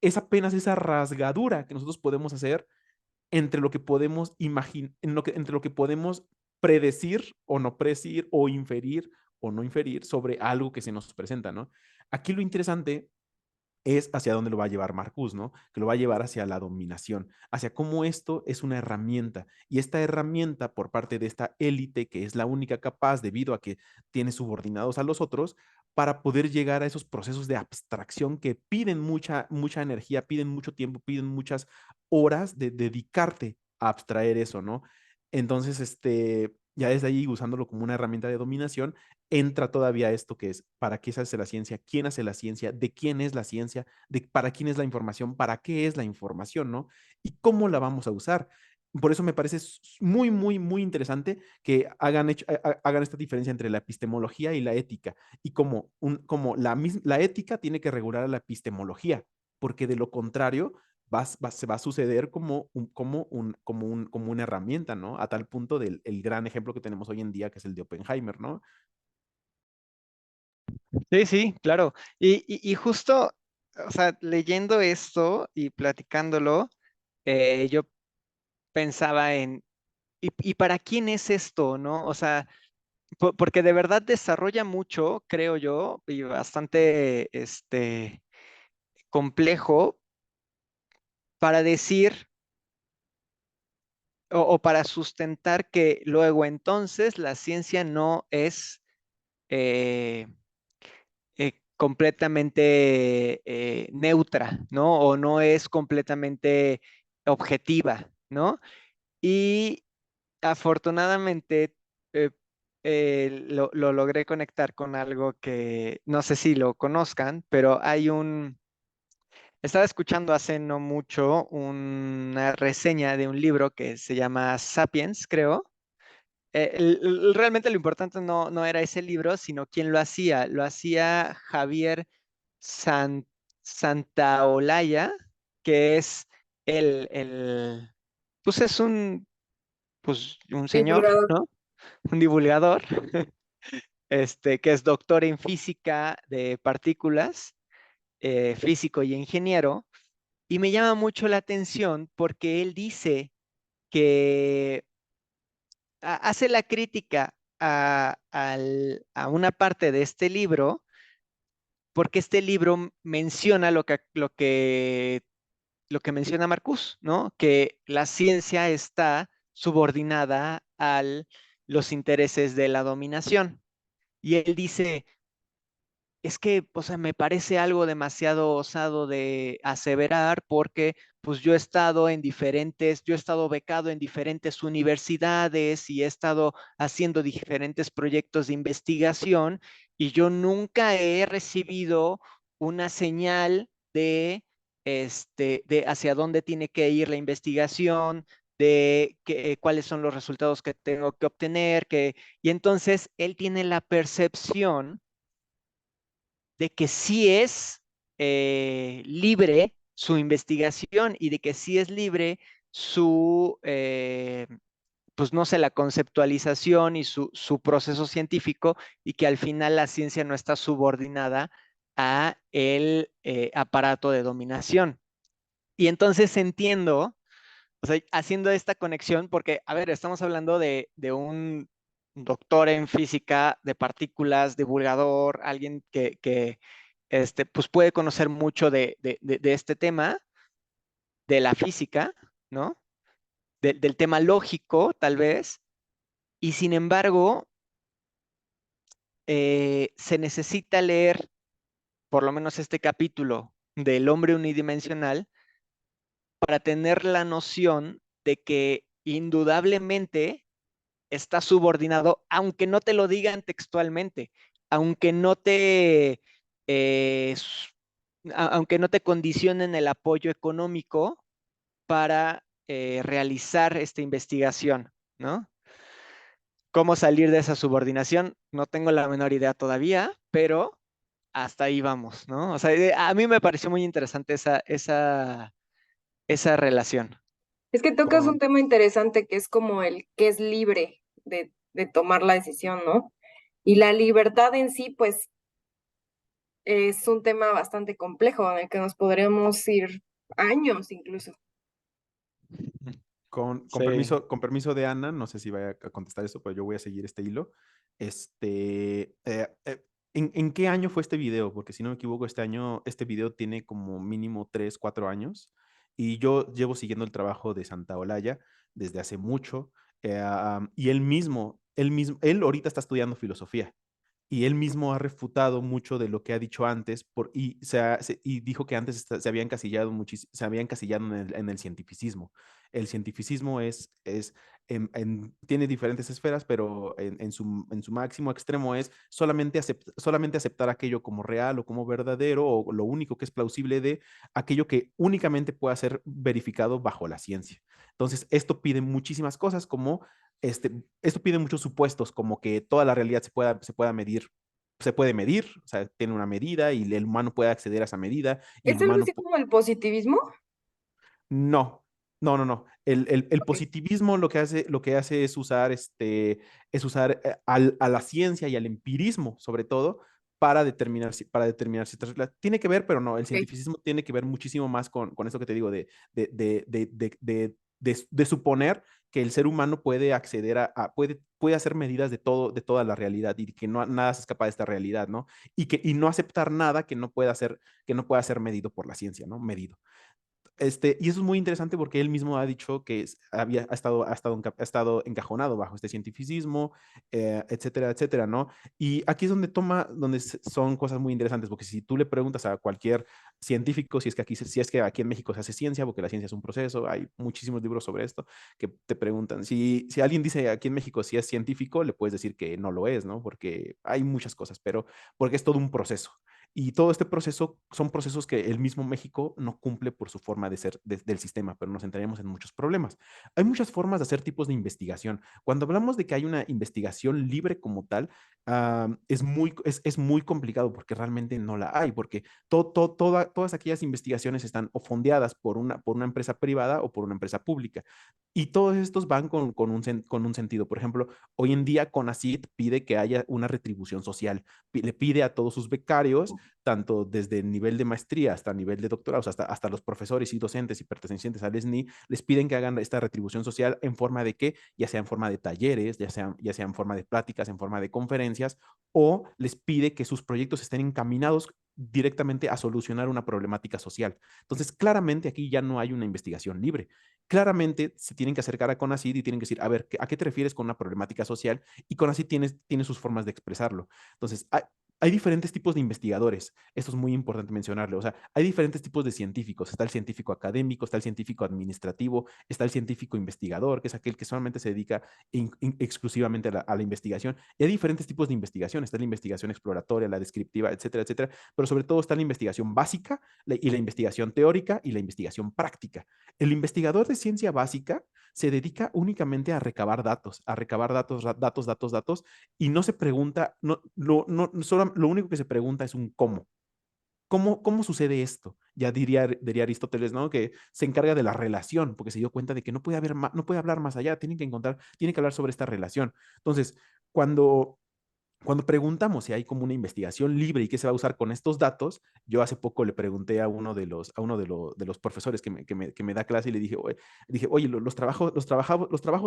es apenas esa rasgadura que nosotros podemos hacer entre lo que podemos imaginar, entre lo que podemos predecir o no predecir o inferir o no inferir sobre algo que se nos presenta, ¿no? Aquí lo interesante es hacia dónde lo va a llevar Marcus, ¿no? Que lo va a llevar hacia la dominación, hacia cómo esto es una herramienta y esta herramienta por parte de esta élite que es la única capaz debido a que tiene subordinados a los otros para poder llegar a esos procesos de abstracción que piden mucha energía, piden mucho tiempo, piden muchas horas de dedicarte a abstraer eso, ¿no? Entonces, ya desde ahí usándolo como una herramienta de dominación, entra todavía esto que es, ¿para qué se hace la ciencia? ¿Quién hace la ciencia? ¿De quién es la ciencia? ¿Para quién es la información? ¿Para qué es la información? ¿No? ¿Y cómo la vamos a usar? Por eso me parece muy, muy, muy interesante que hagan esta diferencia entre la epistemología y la ética y como la ética tiene que regular a la epistemología, porque de lo contrario se va a suceder como una herramienta, ¿no? A tal punto del el gran ejemplo que tenemos hoy en día, que es el de Oppenheimer, ¿no? Sí, sí, claro. Y justo, o sea, leyendo esto y platicándolo, yo pensaba ¿y para quién es esto, no? O sea, porque de verdad desarrolla mucho, creo yo, y bastante, complejo para decir o para sustentar que luego entonces la ciencia no es eh, completamente neutra, ¿no? O no es completamente objetiva, ¿no? Y afortunadamente eh, lo logré conectar con algo que no sé si lo conozcan, pero estaba escuchando hace no mucho una reseña de un libro que se llama Sapiens, creo. Realmente lo importante no era ese libro, sino quién lo hacía. Lo hacía Javier San- Santaolalla, que es pues es un señor, Divulgador. ¿no? Un divulgador, que es doctor en física de partículas, físico y ingeniero. Y me llama mucho la atención porque él dice que hace la crítica a una parte de este libro, porque este libro menciona lo que menciona Marcus, ¿no? Que la ciencia está subordinada a los intereses de la dominación. Y él dice, es que, o sea, me parece algo demasiado osado de aseverar porque pues yo he estado becado en diferentes universidades y he estado haciendo diferentes proyectos de investigación y yo nunca he recibido una señal de hacia dónde tiene que ir la investigación, cuáles son los resultados que tengo que obtener, y entonces él tiene la percepción de que sí es libre su investigación y de que sí es libre su, pues no sé, la conceptualización y su proceso científico, y que al final la ciencia no está subordinada a el aparato de dominación. Y entonces entiendo, o sea, haciendo esta conexión, porque, a ver, estamos hablando de un doctor en física de partículas, divulgador, alguien que pues puede conocer mucho de este tema, de la física, ¿no? Del tema lógico, tal vez, y sin embargo, se necesita leer por lo menos este capítulo del hombre unidimensional para tener la noción de que indudablemente está subordinado, aunque no te lo digan textualmente, aunque no te, aunque no te condicionen el apoyo económico para realizar esta investigación, ¿no? ¿Cómo salir de esa subordinación? No tengo la menor idea todavía, pero hasta ahí vamos, ¿no? O sea, a mí me pareció muy interesante esa relación. Es que tocas un Con, tema interesante que es como el que es libre de tomar la decisión, ¿no? Y la libertad en sí, pues, es un tema bastante complejo en el que nos podremos ir años incluso. Sí. con permiso de Ana, no sé si vaya a contestar esto, pero yo voy a seguir este hilo. ¿En qué año fue este video? Porque si no me equivoco, este año, este video tiene como mínimo 3, 4 años. Y yo llevo siguiendo el trabajo de Santaolalla desde hace mucho. Y él ahorita está estudiando filosofía. Y él mismo ha refutado mucho de lo que ha dicho antes y dijo que antes se había encasillado se había encasillado en el cientificismo. El cientificismo tiene diferentes esferas, pero en su máximo extremo es solamente aceptar aquello como real o como verdadero o lo único que es plausible de aquello que únicamente pueda ser verificado bajo la ciencia. Entonces, esto pide muchísimas cosas como esto pide muchos supuestos, como que toda la realidad se pueda medir, se puede medir, o sea, tiene una medida y el humano puede acceder a esa medida y el ¿Es algo humano así como el positivismo? no, no. El Ok. positivismo lo que hace es usar a la ciencia y al empirismo, sobre todo, para determinar ciertas reglas. Tiene que ver, pero no, el Ok. cientificismo tiene que ver muchísimo más con eso que te digo de suponer que el ser humano puede acceder puede hacer medidas de toda la realidad y que no, nada se escapa de esta realidad, ¿no? Y no aceptar nada que no pueda ser medido por la ciencia, ¿no? Medido. Y eso es muy interesante porque él mismo ha dicho que ha estado encajonado bajo este cientificismo, etcétera, etcétera, ¿no? Y aquí es donde son cosas muy interesantes, porque si tú le preguntas a cualquier científico si es que aquí en México se hace ciencia, porque la ciencia es un proceso, hay muchísimos libros sobre esto que te preguntan, si alguien dice aquí en México si es científico, le puedes decir que no lo es, ¿no? Porque hay muchas cosas, pero porque es todo un proceso. Y todo este proceso son procesos que el mismo México no cumple por su forma de ser del sistema, pero nos entraríamos en muchos problemas. Hay muchas formas de hacer tipos de investigación. Cuando hablamos de que hay una investigación libre como tal, es muy complicado porque realmente no la hay, porque todas aquellas investigaciones están o fondeadas por una empresa privada o por una empresa pública. Y todos estos van con un sentido. Por ejemplo, hoy en día CONACYT pide que haya una retribución social, le pide a todos sus becarios, tanto desde el nivel de maestría hasta el nivel de doctorado, hasta los profesores y docentes y pertenecientes al SNI, les piden que hagan esta retribución social en forma de que, ya sea en forma de talleres, ya sea en forma de pláticas, en forma de conferencias, o les pide que sus proyectos estén encaminados directamente a solucionar una problemática social. Entonces, claramente aquí ya no hay una investigación libre. Claramente se tienen que acercar a CONACYT y tienen que decir, a ver, ¿a qué te refieres con una problemática social? Y CONACYT tiene sus formas de expresarlo. Entonces, hay diferentes tipos de investigadores. Esto es muy importante mencionarlo. O sea, hay diferentes tipos de científicos. Está el científico académico, está el científico administrativo, está el científico investigador, que es aquel que solamente se dedica exclusivamente a la investigación. Y hay diferentes tipos de investigación. Está la investigación exploratoria, la descriptiva, etcétera, etcétera. Pero sobre todo está la investigación básica y la investigación teórica y la investigación práctica. El investigador de ciencia básica se dedica únicamente a recabar datos, y no se pregunta, lo único que se pregunta es un cómo. ¿Cómo sucede esto? Ya diría Aristóteles, ¿no? Que se encarga de la relación, porque se dio cuenta de que no puede no puede hablar más allá, tiene que hablar sobre esta relación. Entonces, cuando preguntamos si hay como una investigación libre y qué se va a usar con estos datos, yo hace poco le pregunté a uno de los profesores que me da clase y le dije, oye, los trabajos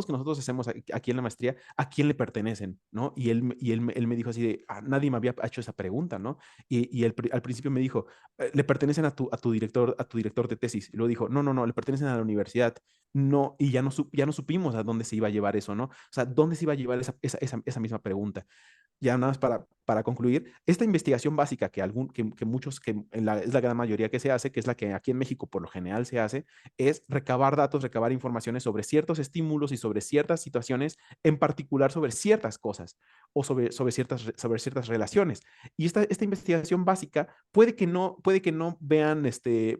que nosotros hacemos aquí en la maestría, ¿a quién le pertenecen? ¿No? Él me dijo así de, nadie me había hecho esa pregunta, ¿no? Y al principio me dijo, le pertenecen a tu director de tesis. Y luego dijo, no, le pertenecen a la universidad. No, y ya no supimos a dónde se iba a llevar eso, ¿no? O sea, ¿dónde se iba a llevar esa misma pregunta? Ya nada más para concluir, esta investigación básica que muchos, es la gran mayoría que se hace, que es la que aquí en México por lo general se hace, es recabar datos, recabar informaciones sobre ciertos estímulos y sobre ciertas situaciones, en particular sobre ciertas cosas o sobre ciertas relaciones. Y esta investigación básica puede que no vean,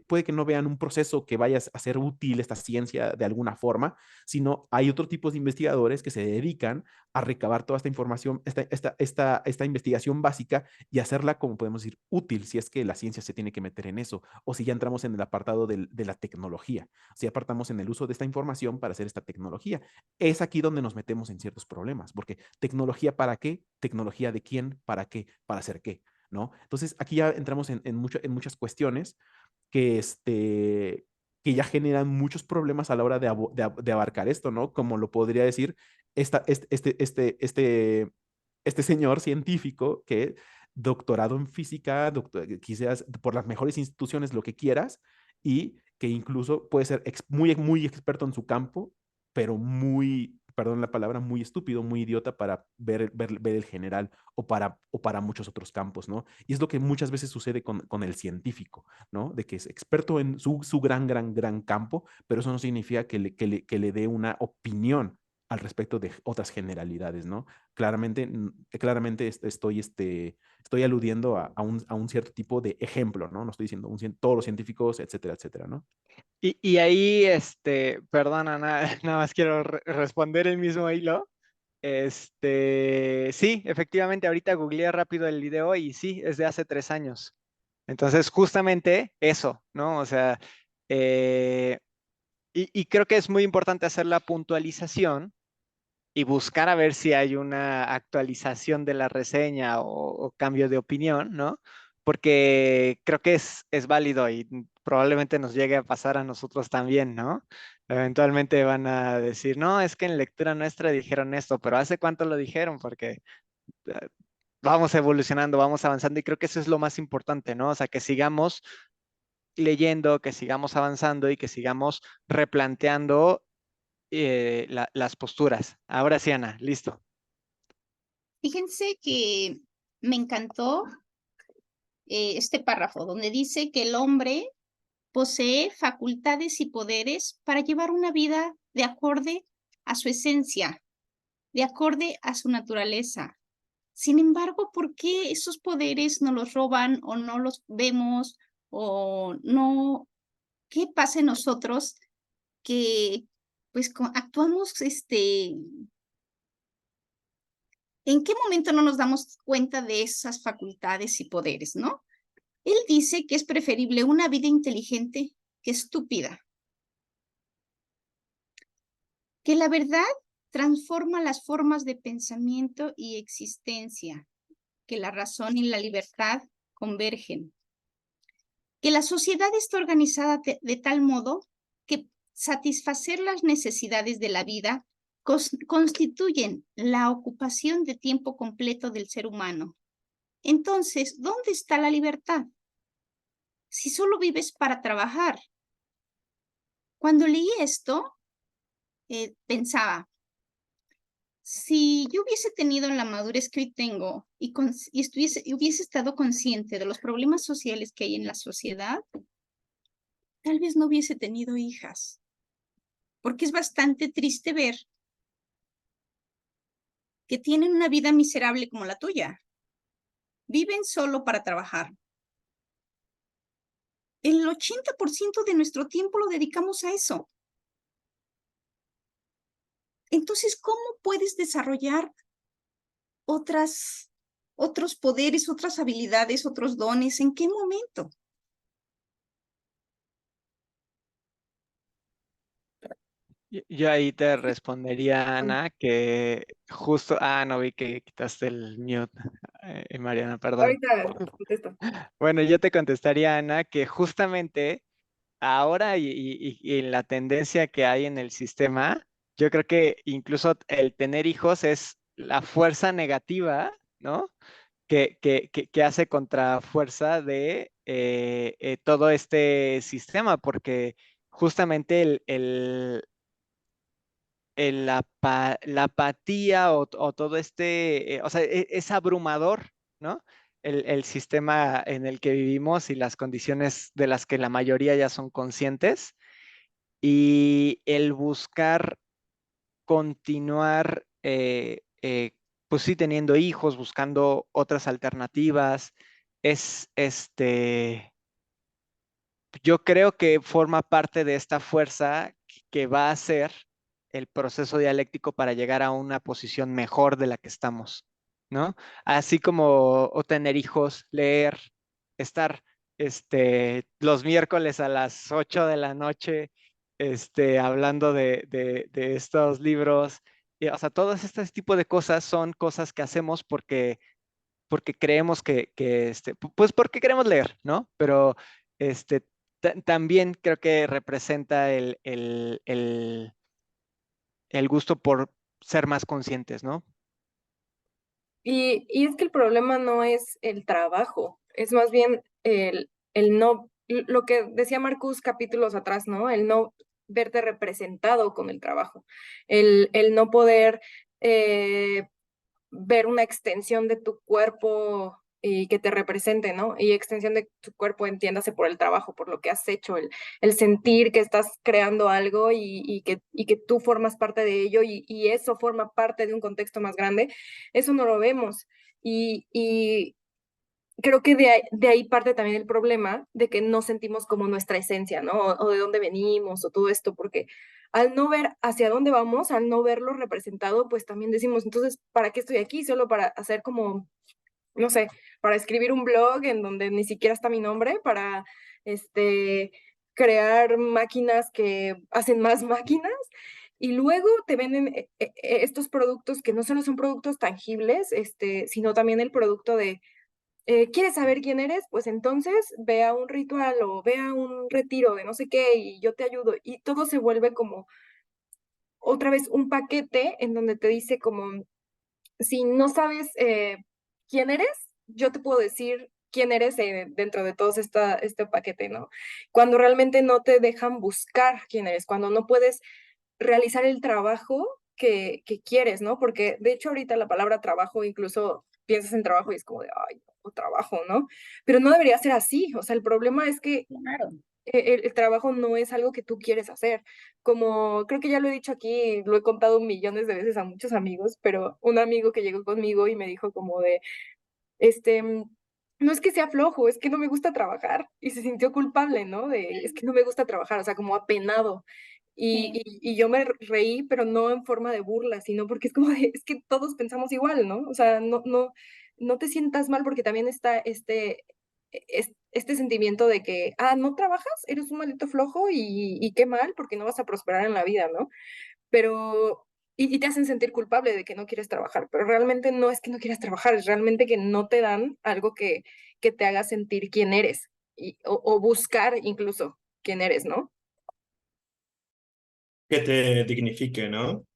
puede que no vean un proceso que vaya a ser útil esta ciencia de alguna forma, sino hay otro tipo de investigadores que se dedican a recabar toda esta información, esta investigación básica y hacerla, como podemos decir, útil, si es que la ciencia se tiene que meter en eso, o si ya entramos en el apartado de la tecnología, si apartamos en el uso de esta información para hacer esta tecnología. Es aquí donde nos metemos en ciertos problemas, porque tecnología para qué, tecnología de quién, para qué, para hacer qué, ¿no? Entonces aquí ya entramos en muchas cuestiones que, que ya generan muchos problemas a la hora de abarcar esto, ¿no? Como lo podría decir esta, este señor científico que doctorado en física, quizás por las mejores instituciones, lo que quieras, y que incluso puede ser muy experto en su campo, pero muy, perdón la palabra, muy estúpido, muy idiota para ver el general o para muchos otros campos, ¿no? Y es lo que muchas veces sucede con el científico, ¿no? De que es experto en su gran campo, pero eso no significa que le dé una opinión al respecto de otras generalidades, ¿no? Claramente estoy aludiendo a un cierto tipo de ejemplo, ¿no? No estoy diciendo todos los científicos, etcétera, etcétera, ¿no? Y ahí, perdona, nada más quiero responder el mismo hilo. Sí, efectivamente, ahorita googleé rápido el video y sí, es de hace 3 años. Entonces, justamente eso, ¿no? O sea, y creo que es muy importante hacer la puntualización y buscar a ver si hay una actualización de la reseña o cambio de opinión, ¿no? Porque creo que es válido y probablemente nos llegue a pasar a nosotros también, ¿no? Eventualmente van a decir, no, es que en lectura nuestra dijeron esto, pero ¿hace cuánto lo dijeron? Porque eh, vamos evolucionando, vamos avanzando y creo que eso es lo más importante, ¿no? O sea, que sigamos leyendo, que sigamos avanzando y que sigamos replanteando las posturas. Ahora sí, Ana, listo. Fíjense que me encantó este párrafo donde dice que el hombre posee facultades y poderes para llevar una vida de acorde a su esencia, de acorde a su naturaleza. Sin embargo, ¿por qué esos poderes no los roban o no los vemos o no? ¿Qué pasa en nosotros que pues actuamos ¿en qué momento no nos damos cuenta de esas facultades y poderes, no? Él dice que es preferible una vida inteligente que estúpida, que la verdad transforma las formas de pensamiento y existencia, que la razón y la libertad convergen, que la sociedad está organizada de tal modo que satisfacer las necesidades de la vida constituyen la ocupación de tiempo completo del ser humano. Entonces, ¿dónde está la libertad? Si solo vives para trabajar. Cuando leí esto, pensaba, si yo hubiese tenido la madurez que hoy tengo y hubiese estado consciente de los problemas sociales que hay en la sociedad, tal vez no hubiese tenido hijas, porque es bastante triste ver que tienen una vida miserable como la tuya. Viven solo para trabajar. El 80% de nuestro tiempo lo dedicamos a eso. Entonces, ¿cómo puedes desarrollar otras otros poderes, otras habilidades, otros dones? ¿En qué momento? Yo ahí te respondería, Ana, que justo, no vi que quitaste el mute, Mariana, perdón. Ahorita contesto. Bueno, yo te contestaría, Ana, que justamente ahora y en la tendencia que hay en el sistema, yo creo que incluso el tener hijos es la fuerza negativa, ¿no? Que hace contrafuerza de todo este sistema, porque justamente la apatía o todo este, o sea, es abrumador, ¿no? El sistema en el que vivimos y las condiciones de las que la mayoría ya son conscientes y el buscar continuar, pues sí, teniendo hijos, buscando otras alternativas, es yo creo que forma parte de esta fuerza que va a ser el proceso dialéctico para llegar a una posición mejor de la que estamos, ¿no? Así como o tener hijos, leer, estar los miércoles a las 8 de la noche hablando de estos libros. O sea, todos estos tipos de cosas son cosas que hacemos porque creemos pues porque queremos leer, ¿no? Pero este, también creo que representa el gusto por ser más conscientes, ¿no? Y es que el problema no es el trabajo, es más bien el no, lo que decía Marcus capítulos atrás, ¿no? El no verte representado con el trabajo, el no poder ver una extensión de tu cuerpo y que te represente, ¿no? Y extensión de tu cuerpo, entiéndase por el trabajo, por lo que has hecho, el sentir que estás creando algo y que tú formas parte de ello y eso forma parte de un contexto más grande, eso no lo vemos. Y creo que de ahí parte también el problema de que no sentimos como nuestra esencia, ¿no? O de dónde venimos o todo esto, porque al no ver hacia dónde vamos, al no verlo representado, pues también decimos, entonces, ¿para qué estoy aquí? Solo para hacer como, no sé, para escribir un blog en donde ni siquiera está mi nombre, para crear máquinas que hacen más máquinas. Y luego te venden estos productos que no solo son productos tangibles, sino también el producto de ¿quieres saber quién eres? Pues entonces ve a un ritual o ve a un retiro de no sé qué y yo te ayudo. Y todo se vuelve como otra vez un paquete en donde te dice como, si no sabes quién eres, yo te puedo decir quién eres dentro de todo este paquete, ¿no? Cuando realmente no te dejan buscar quién eres, cuando no puedes realizar el trabajo que quieres, ¿no? Porque de hecho ahorita la palabra trabajo, incluso piensas en trabajo y es como de, ay, no, trabajo, ¿no? Pero no debería ser así, o sea, el problema es que Claro. el trabajo no es algo que tú quieres hacer. Como creo que ya lo he dicho aquí, lo he contado millones de veces a muchos amigos, pero un amigo que llegó conmigo y me dijo como de, no es que sea flojo, es que no me gusta trabajar. Y se sintió culpable, ¿no? De, es que no me gusta trabajar, o sea, como apenado. Y yo me reí, pero no en forma de burla, sino porque es como de, es que todos pensamos igual, ¿no? O sea, no te sientas mal porque también está este sentimiento de que, no trabajas, eres un maldito flojo y qué mal porque no vas a prosperar en la vida, ¿no? Pero, y te hacen sentir culpable de que no quieres trabajar, pero realmente no es que no quieras trabajar, es realmente que no te dan algo que te haga sentir quién eres o buscar incluso quién eres, ¿no? Que te dignifique, ¿no?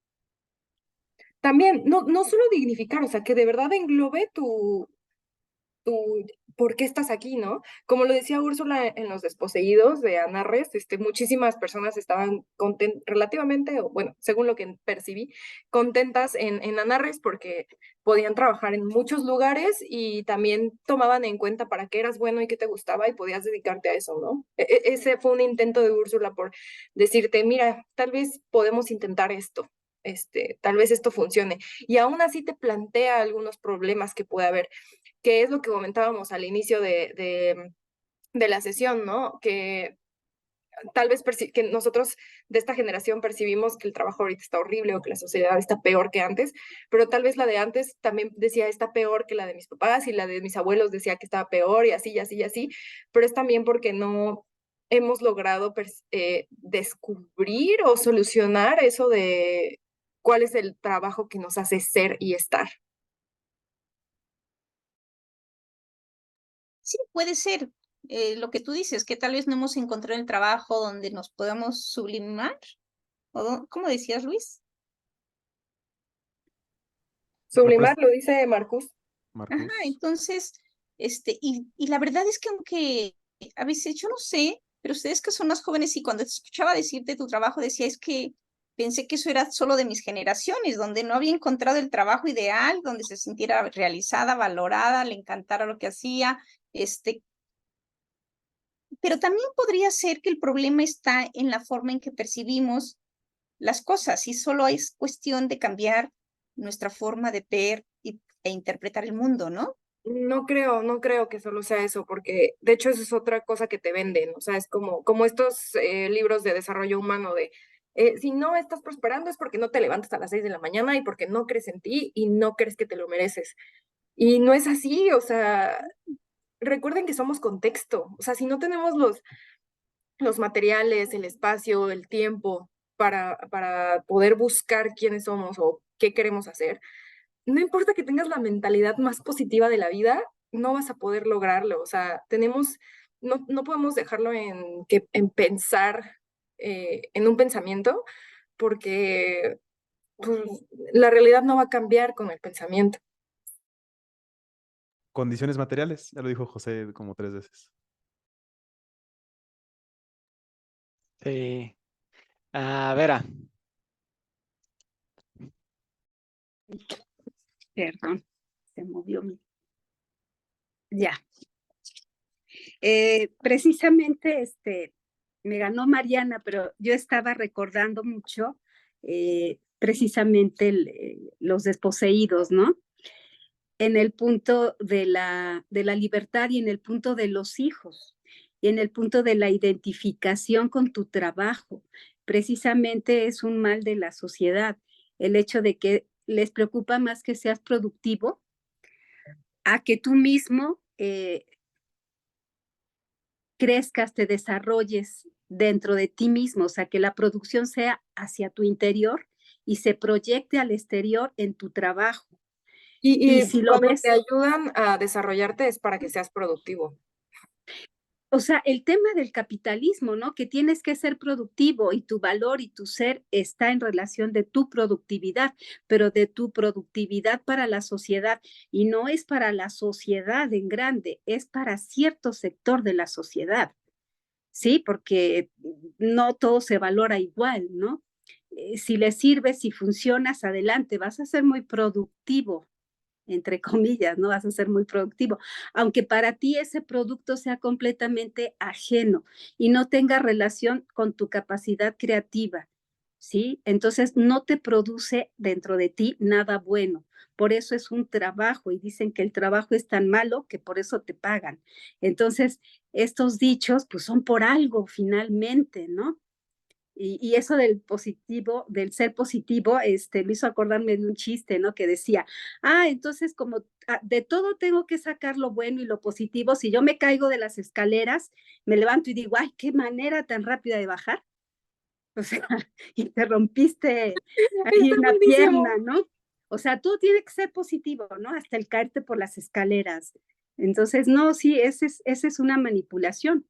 También, no solo dignificar, o sea, que de verdad englobe tu por qué estás aquí, ¿no? Como lo decía Úrsula en Los Desposeídos de Anarres, muchísimas personas estaban relativamente, o bueno, según lo que percibí, contentas en Anarres porque podían trabajar en muchos lugares y también tomaban en cuenta para qué eras bueno y qué te gustaba y podías dedicarte a eso, ¿no? Ese fue un intento de Úrsula por decirte, mira, tal vez podemos intentar esto. Tal vez esto funcione. Y aún así te plantea algunos problemas que puede haber, que es lo que comentábamos al inicio de la sesión, ¿no? Que tal vez que nosotros de esta generación percibimos que el trabajo ahorita está horrible o que la sociedad está peor que antes, pero tal vez la de antes también decía está peor que la de mis papás y la de mis abuelos decía que estaba peor y así, y así, y así, pero es también porque no hemos logrado descubrir o solucionar eso de cuál es el trabajo que nos hace ser y estar. Sí, puede ser lo que tú dices, que tal vez no hemos encontrado el trabajo donde nos podamos sublimar. ¿Cómo decías, Luis? Sublimar, lo dice Marcus. Ajá, Marcus. entonces, y la verdad es que aunque a veces yo no sé, pero ustedes que son más jóvenes y cuando te escuchaba decirte tu trabajo decía, es que pensé que eso era solo de mis generaciones, donde no había encontrado el trabajo ideal, donde se sintiera realizada, valorada, le encantara lo que hacía, pero también podría ser que el problema está en la forma en que percibimos las cosas y solo es cuestión de cambiar nuestra forma de ver e interpretar el mundo, ¿no? No creo que solo sea eso, porque de hecho eso es otra cosa que te venden, o sea, es como estos libros de desarrollo humano de, si no estás prosperando es porque no te levantas a las 6 de la mañana y porque no crees en ti y no crees que te lo mereces. Y no es así, o sea, recuerden que somos contexto, o sea, si no tenemos los materiales, el espacio, el tiempo para poder buscar quiénes somos o qué queremos hacer, no importa que tengas la mentalidad más positiva de la vida, no vas a poder lograrlo. O sea, no podemos dejarlo en pensar, en un pensamiento, porque pues, la realidad no va a cambiar con el pensamiento. Condiciones materiales, ya lo dijo José como 3 veces. Sí. Vera. Perdón, se movió mi. Ya. Precisamente me ganó Mariana, pero yo estaba recordando mucho precisamente los desposeídos, ¿no? En el punto de la libertad y en el punto de los hijos y en el punto de la identificación con tu trabajo. Precisamente es un mal de la sociedad, el hecho de que les preocupa más que seas productivo a que tú mismo crezcas, te desarrolles dentro de ti mismo, o sea, que la producción sea hacia tu interior y se proyecte al exterior en tu trabajo. Y si lo Cuando ves, te ayudan a desarrollarte es para que seas productivo. o sea, el tema del capitalismo, ¿no? Que tienes que ser productivo y tu valor y tu ser está en relación de tu productividad, pero de tu productividad para la sociedad y no es para la sociedad en grande, es para cierto sector de la sociedad. Sí, porque no todo se valora igual, ¿no? Si le sirves, si funcionas, adelante, vas a ser muy productivo, entre comillas, ¿no? Vas a ser muy productivo, aunque para ti ese producto sea completamente ajeno y no tenga relación con tu capacidad creativa, ¿sí? Entonces no te produce dentro de ti nada bueno. Por eso es un trabajo y dicen que el trabajo es tan malo que por eso te pagan. Entonces, estos dichos pues son por algo finalmente, ¿no? Y eso del positivo, del ser positivo, me hizo acordarme de un chiste, ¿no? Que decía, entonces como de todo tengo que sacar lo bueno y lo positivo, si yo me caigo de las escaleras, me levanto y digo, ay, qué manera tan rápida de bajar. O sea, y te rompiste ahí Está una buenísimo. pierna, ¿no? O sea, todo tiene que ser positivo, ¿no? Hasta el caerte por las escaleras. Entonces, no, sí, esa es una manipulación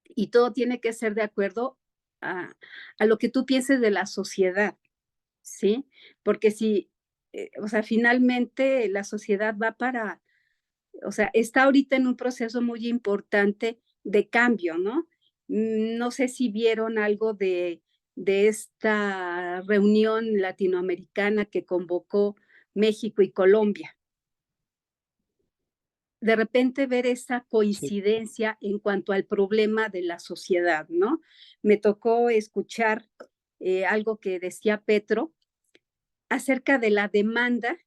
y todo tiene que ser de acuerdo a lo que tú pienses de la sociedad, ¿sí? Porque si, o sea, finalmente la sociedad va o sea, está ahorita en un proceso muy importante de cambio, ¿no? No sé si vieron algo de esta reunión latinoamericana que convocó México y Colombia. De repente ver esa Sí. coincidencia en cuanto al problema de la sociedad, ¿no? Me tocó escuchar algo que decía Petro acerca de la demanda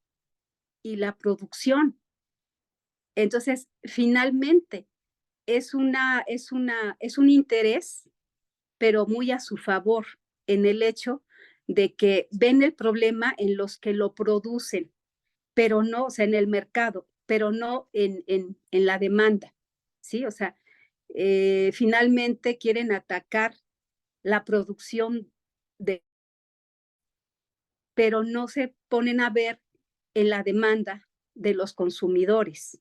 y la producción. Entonces, finalmente, es un interés pero muy a su favor en el hecho de que ven el problema en los que lo producen, pero no, o sea, en el mercado, pero no en la demanda, ¿sí? O sea, finalmente quieren atacar la producción de, pero no se ponen a ver en la demanda de los consumidores.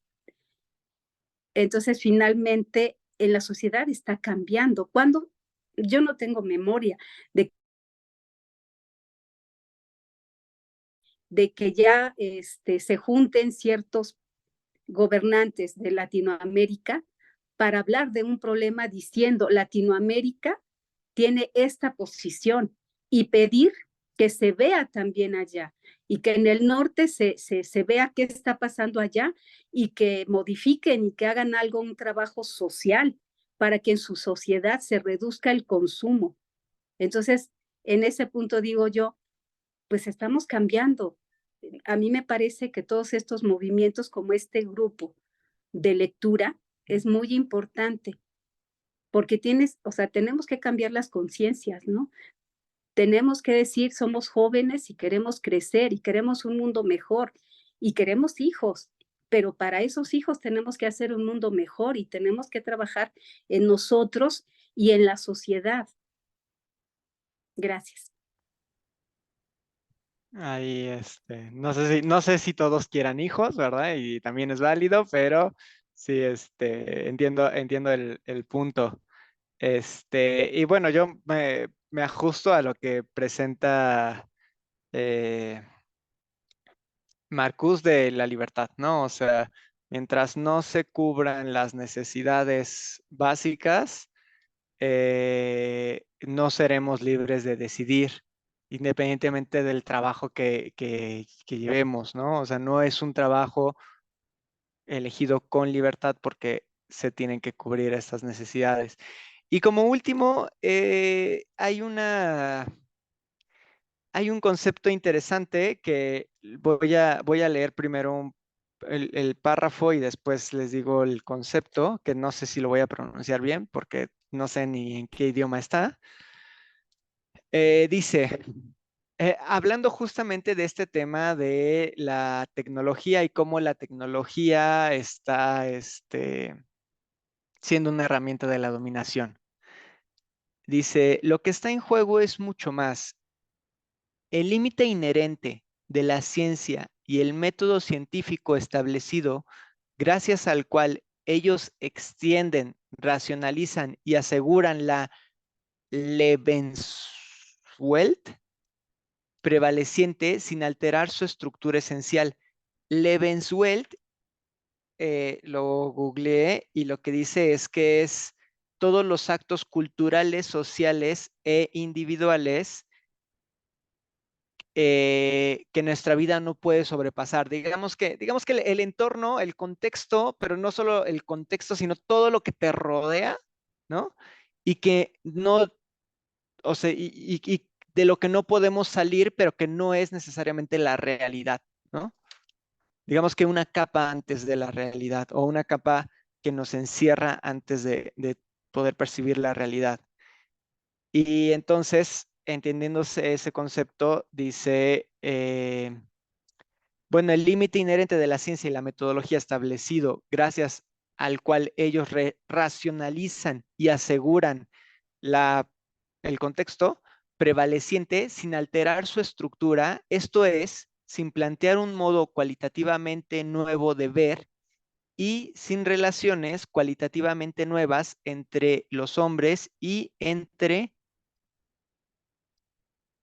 Entonces, finalmente, en la sociedad está cambiando. Cuando yo no tengo memoria de que ya se junten ciertos gobernantes de Latinoamérica para hablar de un problema diciendo Latinoamérica tiene esta posición y pedir que se vea también allá y que en el norte se vea qué está pasando allá y que modifiquen y que hagan algo, un trabajo social para que en su sociedad se reduzca el consumo. Entonces, en ese punto digo yo, pues estamos cambiando. A mí me parece que todos estos movimientos como este grupo de lectura es muy importante porque o sea, tenemos que cambiar las conciencias, ¿no? Tenemos que decir, somos jóvenes y queremos crecer y queremos un mundo mejor y queremos hijos, pero para esos hijos tenemos que hacer un mundo mejor y tenemos que trabajar en nosotros y en la sociedad. Gracias. Ahí, no sé si todos quieran hijos, ¿verdad? Y también es válido, pero sí, entiendo el punto. Y bueno, yo me ajusto a lo que presenta eh, Marcus de la libertad, ¿no? O sea, mientras no se cubran las necesidades básicas, no seremos libres de decidir, independientemente del trabajo que llevemos, ¿no? O sea, no es un trabajo elegido con libertad porque se tienen que cubrir estas necesidades. Y como último, hay un concepto interesante que voy a leer primero el párrafo y después les digo el concepto, que no sé si lo voy a pronunciar bien porque no sé ni en qué idioma está. Dice, hablando justamente de este tema de la tecnología y cómo la tecnología está siendo una herramienta de la dominación. Dice, lo que está en juego es mucho más. El límite inherente de la ciencia y el método científico establecido, gracias al cual ellos extienden, racionalizan y aseguran la Lebenswelt prevaleciente sin alterar su estructura esencial. Lebenswelt, lo googleé y lo que dice es que es todos los actos culturales, sociales e individuales que nuestra vida no puede sobrepasar. Digamos que el entorno, el contexto, pero no solo el contexto, sino todo lo que te rodea, ¿no? Y que no, o sea, y de lo que no podemos salir, pero que no es necesariamente la realidad, ¿no? Digamos que una capa antes de la realidad o una capa que nos encierra antes de poder percibir la realidad. Y entonces, entendiéndose ese concepto, dice, bueno, el límite inherente de la ciencia y la metodología establecido, gracias al cual ellos racionalizan y aseguran el contexto prevaleciente sin alterar su estructura, esto es, sin plantear un modo cualitativamente nuevo de ver y sin relaciones cualitativamente nuevas entre los hombres y entre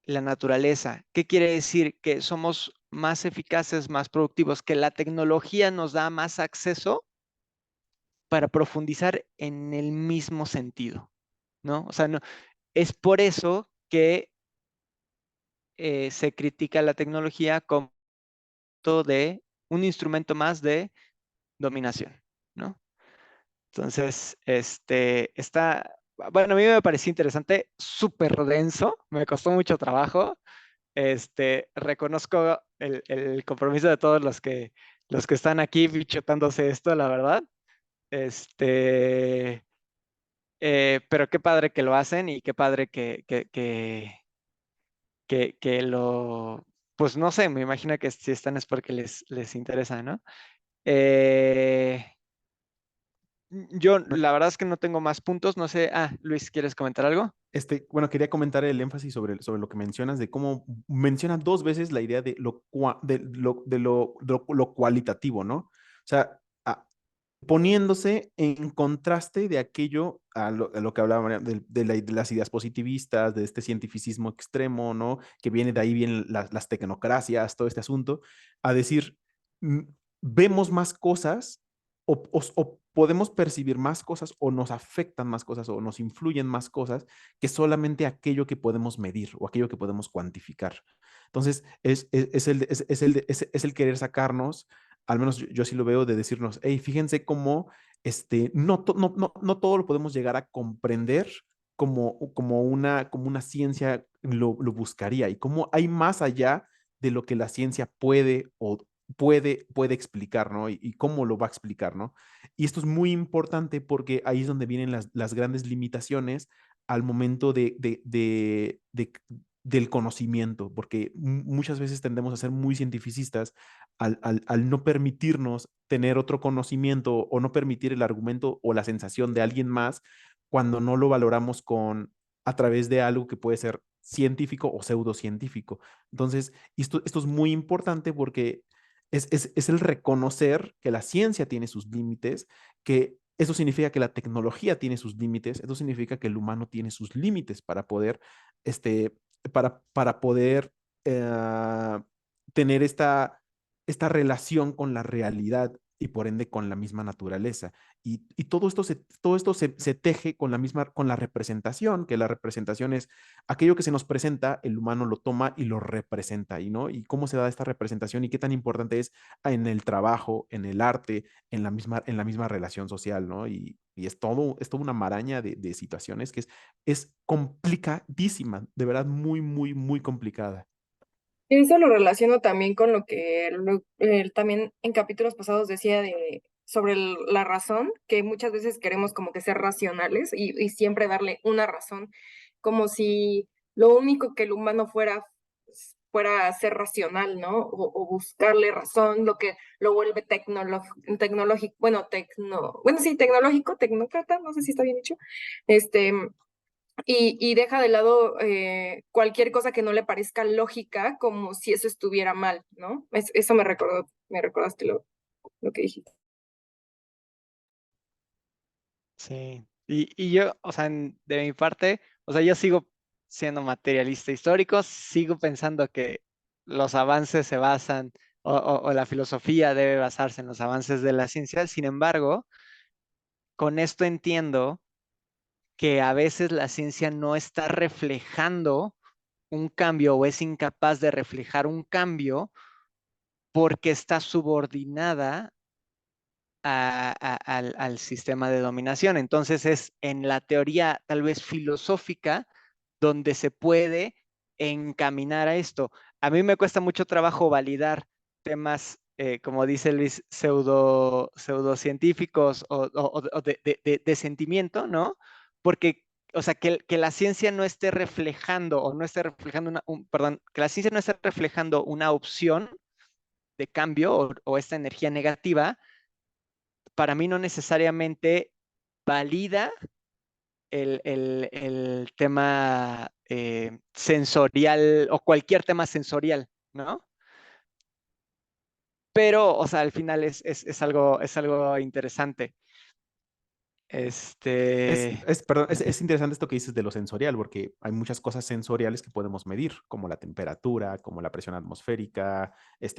la naturaleza. ¿Qué quiere decir? Que somos más eficaces, más productivos, que la tecnología nos da más acceso para profundizar en el mismo sentido, ¿no? O sea, no, es por eso que se critica la tecnología como de un instrumento más de dominación, ¿no? Entonces, bueno, a mí me pareció interesante, súper denso, me costó mucho trabajo. Reconozco el compromiso de todos los que están aquí bichotándose esto, la verdad. Este, Pero qué padre que lo hacen y qué padre que lo, pues no sé, me imagino que si están es porque les interesa, ¿no? Eh, yo la verdad es que no tengo más puntos, no sé. Luis, ¿quieres comentar algo? Bueno, quería comentar el énfasis sobre lo que mencionas, de cómo menciona dos veces la idea de lo cualitativo, ¿no? O sea, poniéndose en contraste de aquello a lo que hablaba María, de las ideas positivistas, de este cientificismo extremo, ¿no? Que viene de ahí, vienen las tecnocracias, todo este asunto, a decir, mm, vemos más cosas o podemos percibir más cosas o nos afectan más cosas o nos influyen más cosas que solamente aquello que podemos medir o aquello que podemos cuantificar. Entonces, es el querer sacarnos, al menos yo sí lo veo, de decirnos, hey, fíjense cómo no todo lo podemos llegar a comprender como una ciencia lo buscaría y cómo hay más allá de lo que la ciencia puede explicar, ¿no? Y cómo lo va a explicar, ¿no? Y esto es muy importante porque ahí es donde vienen las grandes limitaciones al momento del conocimiento, porque muchas veces tendemos a ser muy cientificistas al no permitirnos tener otro conocimiento o no permitir el argumento o la sensación de alguien más cuando no lo valoramos a través de algo que puede ser científico o pseudocientífico. Entonces, esto es muy importante porque es el reconocer que la ciencia tiene sus límites, que eso significa que la tecnología tiene sus límites, eso significa que el humano tiene sus límites este, para poder tener esta relación con la realidad y por ende con la misma naturaleza. Y todo esto se teje con la representación, que la representación es aquello que se nos presenta, el humano lo toma y lo representa, ¿no? Y cómo se da esta representación y qué tan importante es en el trabajo, en el arte, en la misma relación social, ¿no? Y es todo una maraña de situaciones que es complicadísima, de verdad muy, muy, muy complicada. Y eso lo relaciono también con lo que también en capítulos pasados decía sobre la razón, que muchas veces queremos como que ser racionales y siempre darle una razón, como si lo único que el humano fuera ser racional, ¿no? O buscarle razón, lo que lo vuelve tecnológico, bueno, sí, tecnológico, tecnócrata, no sé si está bien dicho, este, y deja de lado cualquier cosa que no le parezca lógica, como si eso estuviera mal, ¿no? Eso me recordaste lo que dijiste. Sí. Y yo, o sea, de mi parte, o sea, yo sigo siendo materialista histórico, sigo pensando que los avances se basan, o la filosofía debe basarse en los avances de la ciencia. Sin embargo, con esto entiendo que a veces la ciencia no está reflejando un cambio o es incapaz de reflejar un cambio porque está subordinada al sistema de dominación. Entonces es en la teoría tal vez filosófica donde se puede encaminar a esto. A mí me cuesta mucho trabajo validar temas, como dice Luis, pseudocientíficos o de sentimiento, ¿no? Porque, o sea, que la ciencia no esté reflejando o no esté reflejando perdón, que la ciencia no esté reflejando una opción de cambio o esta energía negativa, para mí no necesariamente valida el tema sensorial o cualquier tema sensorial, ¿no? Pero, o sea, al final es algo interesante. Perdón, es interesante esto que dices de lo sensorial, porque hay muchas cosas sensoriales que podemos medir, como la temperatura, como la presión atmosférica,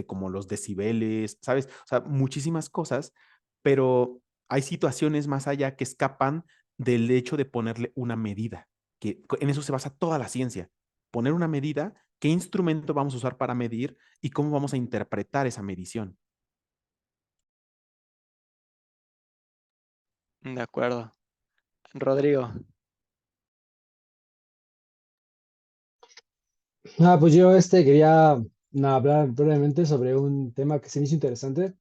como los decibeles, ¿sabes? O sea, muchísimas cosas, pero hay situaciones más allá que escapan del hecho de ponerle una medida, que en eso se basa toda la ciencia. Poner una medida, qué instrumento vamos a usar para medir y cómo vamos a interpretar esa medición. De acuerdo. Rodrigo. Pues yo quería hablar brevemente sobre un tema que se me hizo interesante,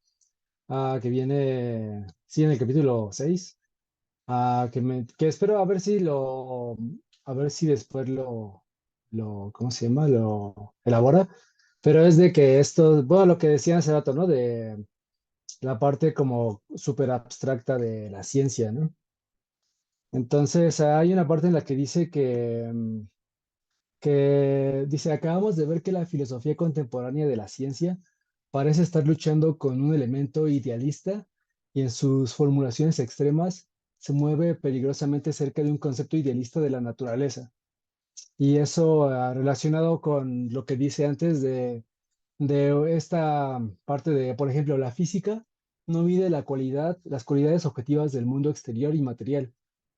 que viene, sí, en el capítulo 6, que espero a ver si a ver si después ¿cómo se llama? Lo elabora. Pero es de que esto, bueno, lo que decía hace rato, ¿no? De la parte como súper abstracta de la ciencia, ¿no? Entonces, hay una parte en la que dice que dice, acabamos de ver que la filosofía contemporánea de la ciencia parece estar luchando con un elemento idealista y en sus formulaciones extremas se mueve peligrosamente cerca de un concepto idealista de la naturaleza. Y eso relacionado con lo que dice antes de esta parte de, por ejemplo, la física no mide las cualidades objetivas del mundo exterior y material.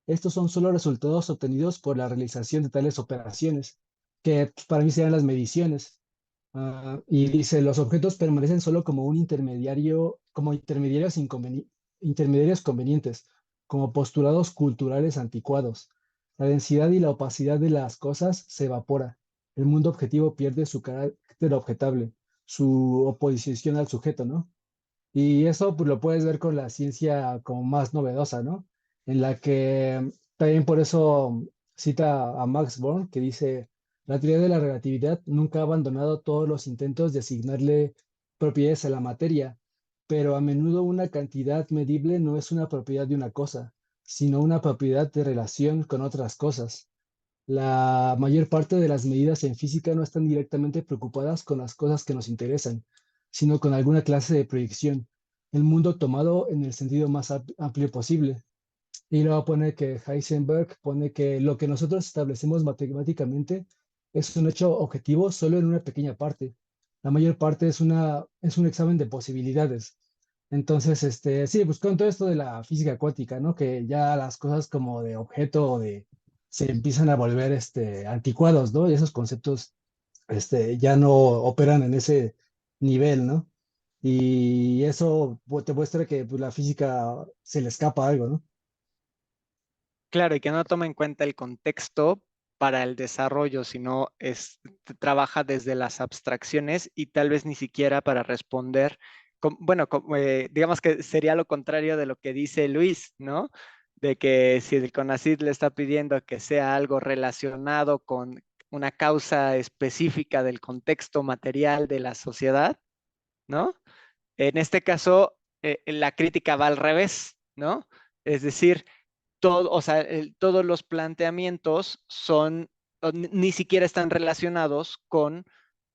Estos son solo resultados obtenidos por la realización de tales operaciones, que pues, para mí serían las mediciones. Y dice, los objetos permanecen solo como un intermediario, como intermediarios convenientes, como postulados culturales anticuados. La densidad y la opacidad de las cosas se evapora. El mundo objetivo pierde su carácter objetable, su oposición al sujeto, ¿no? Y eso pues, lo puedes ver con la ciencia como más novedosa, ¿no? En la que también por eso cita a Max Born, que dice, la teoría de la relatividad nunca ha abandonado todos los intentos de asignarle propiedades a la materia, pero a menudo una cantidad medible no es una propiedad de una cosa, sino una propiedad de relación con otras cosas. La mayor parte de las medidas en física no están directamente preocupadas con las cosas que nos interesan, sino con alguna clase de proyección, el mundo tomado en el sentido más amplio posible. Y luego pone que Heisenberg pone que lo que nosotros establecemos matemáticamente es un hecho objetivo solo en una pequeña parte. La mayor parte es un examen de posibilidades. Entonces, sí, pues con todo esto de la física cuántica, ¿no? Que ya las cosas como de objeto o de se empiezan a volver anticuados, ¿no? Y esos conceptos ya no operan en ese nivel, ¿no? Y eso te muestra que pues, la física se le escapa algo, ¿no? Claro, y que no toma en cuenta el contexto para el desarrollo, sino trabaja desde las abstracciones y tal vez ni siquiera para responder, bueno, digamos que sería lo contrario de lo que dice Luis, ¿no? De que si el CONACYT le está pidiendo que sea algo relacionado con una causa específica del contexto material de la sociedad, ¿no? En este caso, la crítica va al revés, ¿no? Es decir, o sea, todos los planteamientos son, ni siquiera están relacionados con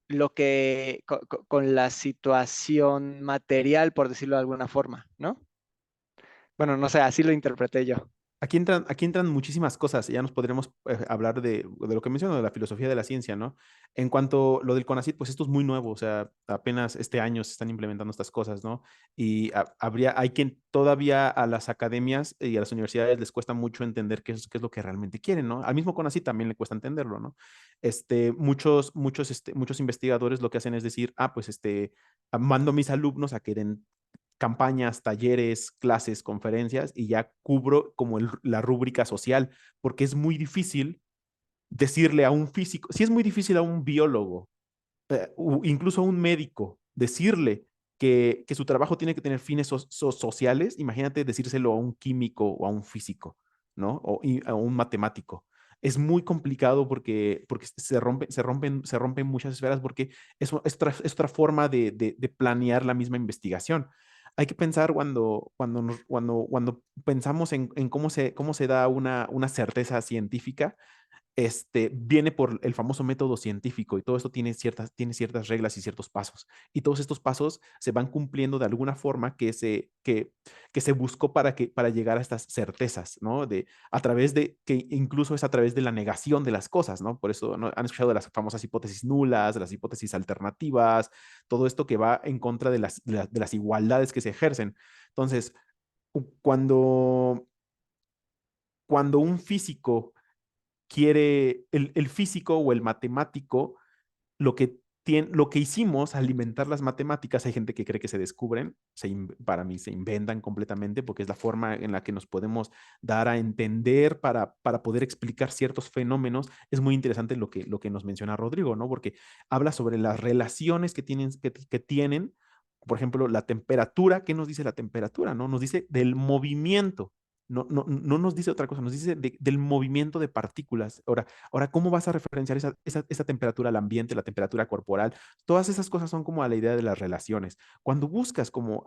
lo que, con la situación material, por decirlo de alguna forma, ¿no? Bueno, no sé, así lo interpreté yo. Aquí entran muchísimas cosas. Ya nos podremos hablar de lo que menciono, de la filosofía de la ciencia, ¿no? En cuanto a lo del CONACYT, pues esto es muy nuevo, o sea, apenas este año se están implementando estas cosas, ¿no? Y hay quien todavía a las academias y a las universidades les cuesta mucho entender qué es lo que realmente quieren, ¿no? Al mismo CONACYT también le cuesta entenderlo, ¿no? Muchos investigadores lo que hacen es decir, pues mando a mis alumnos a que den campañas, talleres, clases, conferencias y ya cubro como la rúbrica social, porque es muy difícil decirle a un físico, sí es muy difícil a un biólogo, incluso a un médico, decirle que su trabajo tiene que tener fines sociales, imagínate decírselo a un químico o a un físico, ¿no? O a un matemático. Es muy complicado porque se rompen muchas esferas porque es otra forma de planear la misma investigación. Hay que pensar cuando pensamos en cómo se da una certeza científica, viene por el famoso método científico y todo esto tiene ciertas reglas y ciertos pasos. Y todos estos pasos se van cumpliendo de alguna forma que se buscó para llegar a estas certezas, ¿no? Que incluso es a través de la negación de las cosas, ¿no? Por eso, ¿no? Han escuchado de las famosas hipótesis nulas, de las hipótesis alternativas, todo esto que va en contra de las igualdades que se ejercen. Entonces, cuando un físico el físico o el matemático, lo que hicimos al inventar las matemáticas, hay gente que cree que se descubren, para mí se inventan completamente porque es la forma en la que nos podemos dar a entender para poder explicar ciertos fenómenos. Es muy interesante lo que nos menciona Rodrigo, ¿no? Porque habla sobre las relaciones que tienen, por ejemplo, la temperatura. ¿Qué nos dice la temperatura, no? Nos dice del movimiento. no nos dice otra cosa, nos dice del movimiento de partículas. Ahora, ¿cómo vas a referenciar esa temperatura al ambiente, la temperatura corporal? Todas esas cosas son como a la idea de las relaciones. Cuando buscas como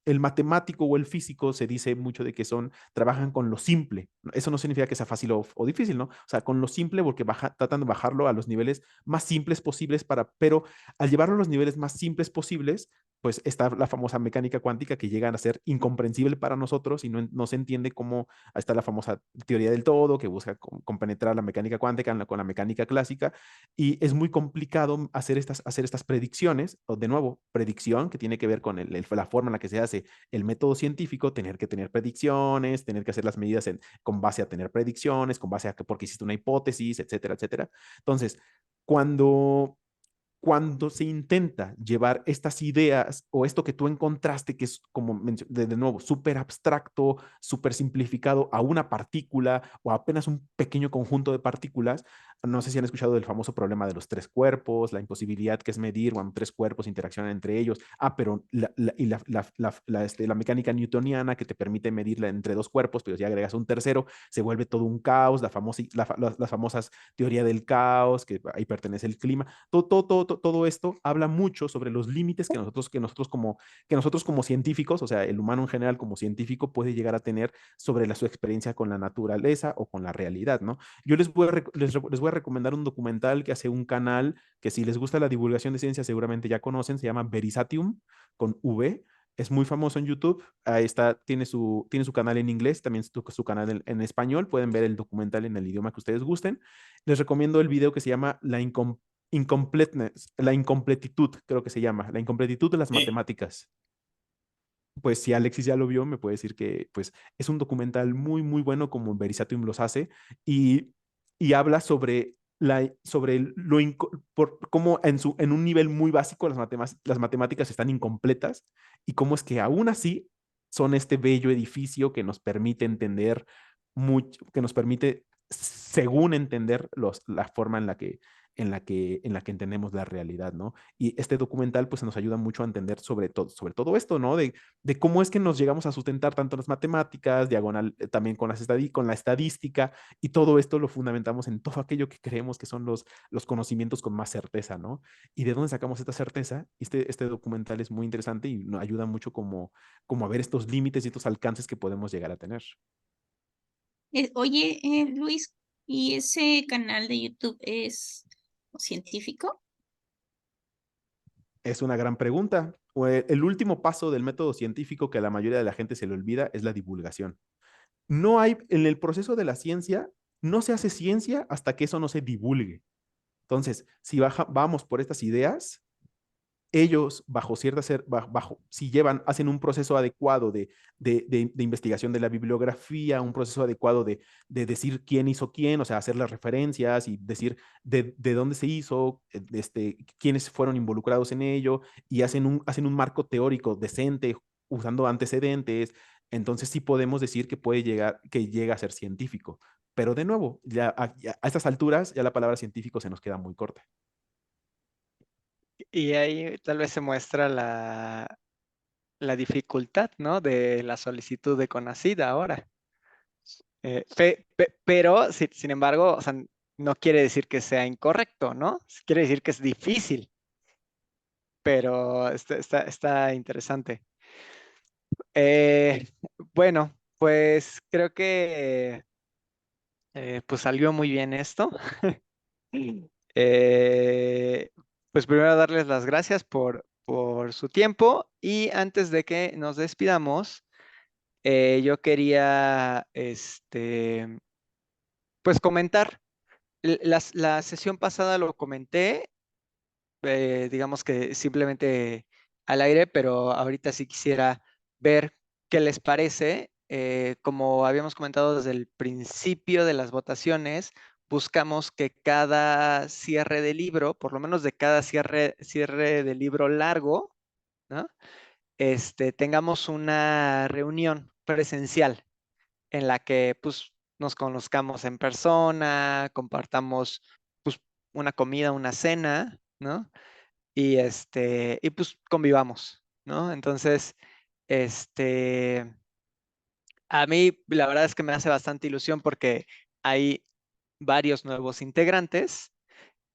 el matemático o el físico, se dice mucho de que trabajan con lo simple. Eso no significa que sea fácil o difícil, ¿no? O sea, con lo simple porque tratan de bajarlo a los niveles más simples posibles pero al llevarlo a los niveles más simples posibles, pues está la famosa mecánica cuántica que llegan a ser incomprensible para nosotros y no se entiende cómo está la famosa teoría del todo que busca compenetrar la mecánica cuántica con la mecánica clásica y es muy complicado hacer estas predicciones, o de nuevo, predicción que tiene que ver con la forma en la que se hace el método científico, tener que tener predicciones, tener que hacer las medidas con base a tener predicciones, con base a que porque hiciste una hipótesis, etcétera, etcétera. Entonces, cuando se intenta llevar estas ideas o esto que tú encontraste, que es como de nuevo súper abstracto, súper simplificado a una partícula o apenas un pequeño conjunto de partículas, no sé si han escuchado del famoso problema de los tres cuerpos, la imposibilidad que es medir cuando tres cuerpos interaccionan entre ellos. Pero la mecánica newtoniana que te permite medirla entre dos cuerpos, pero si agregas un tercero, se vuelve todo un caos, las famosas teoría del caos, que ahí pertenece el clima. Todo esto habla mucho sobre los límites que nosotros como científicos, o sea, el humano en general como científico puede llegar a tener sobre su experiencia con la naturaleza o con la realidad, ¿no? Yo les voy a recomendar un documental que hace un canal que si les gusta la divulgación de ciencia seguramente ya conocen, se llama Verisatium con V. Es muy famoso en YouTube. Ahí está, tiene su canal en inglés, también su canal en español. Pueden ver el documental en el idioma que ustedes gusten. Les recomiendo el video que se llama Incompleteness, la incompletitud, creo que se llama, la incompletitud de las Sí. matemáticas. Pues si Alexis ya lo vio, me puede decir que pues, es un documental muy, muy bueno como Verisatium los hace y habla sobre cómo en un nivel muy básico las matemáticas están incompletas y cómo es que aún así son este bello edificio que nos permite entender mucho, que nos permite, según entender la forma en la que entendemos la realidad, ¿no? Y este documental pues nos ayuda mucho a entender sobre todo esto, ¿no? De cómo es que nos llegamos a sustentar tanto en las matemáticas, diagonal, también con la estadística, y todo esto lo fundamentamos en todo aquello que creemos que son los conocimientos con más certeza, ¿no? ¿Y de dónde sacamos esta certeza? Este documental es muy interesante y nos ayuda mucho como a ver estos límites y estos alcances que podemos llegar a tener. Oye, Luis, ¿y ese canal de YouTube es científico? Es una gran pregunta. El último paso del método científico que a la mayoría de la gente se le olvida es la divulgación. En el proceso de la ciencia, no se hace ciencia hasta que eso no se divulgue. Entonces, si vamos por estas ideas, ellos, hacen un proceso adecuado de investigación de la bibliografía, un proceso adecuado de decir quién hizo quién, o sea, hacer las referencias y decir de dónde se hizo, quiénes fueron involucrados en ello, y hacen un marco teórico decente, usando antecedentes. Entonces sí podemos decir que llega a ser científico. Pero de nuevo, ya a estas alturas, ya la palabra científico se nos queda muy corta. Y ahí tal vez se muestra la dificultad, ¿no? De la solicitud de CONACYT ahora. Pero, sin embargo, o sea, no quiere decir que sea incorrecto, ¿no? Quiere decir que es difícil, pero está interesante. Eh, bueno, pues creo que pues salió muy bien esto. Eh, pues primero darles las gracias por su tiempo y antes de que nos despidamos, yo quería, pues comentar. La sesión pasada lo comenté, digamos que simplemente al aire, pero ahorita sí quisiera ver qué les parece. Como habíamos comentado desde el principio de las votaciones, buscamos que cada cierre de libro, por lo menos de cada cierre de libro largo, ¿no? Tengamos una reunión presencial en la que pues nos conozcamos en persona, compartamos pues una comida, una cena, ¿no? Y pues convivamos, ¿no? Entonces, este, A mí la verdad es que me hace bastante ilusión porque hay varios nuevos integrantes,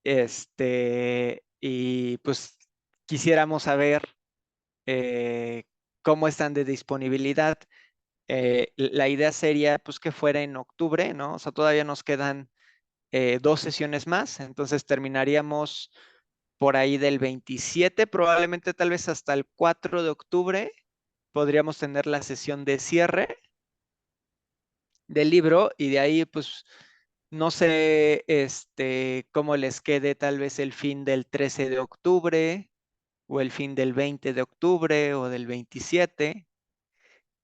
y pues quisiéramos saber cómo están de disponibilidad. La idea sería pues que fuera en octubre, ¿no? O sea, todavía nos quedan 2 sesiones más, entonces terminaríamos por ahí del 27, probablemente tal vez hasta el 4 de octubre podríamos tener la sesión de cierre del libro y de ahí pues no sé cómo les quede tal vez el fin del 13 de octubre o el fin del 20 de octubre o del 27.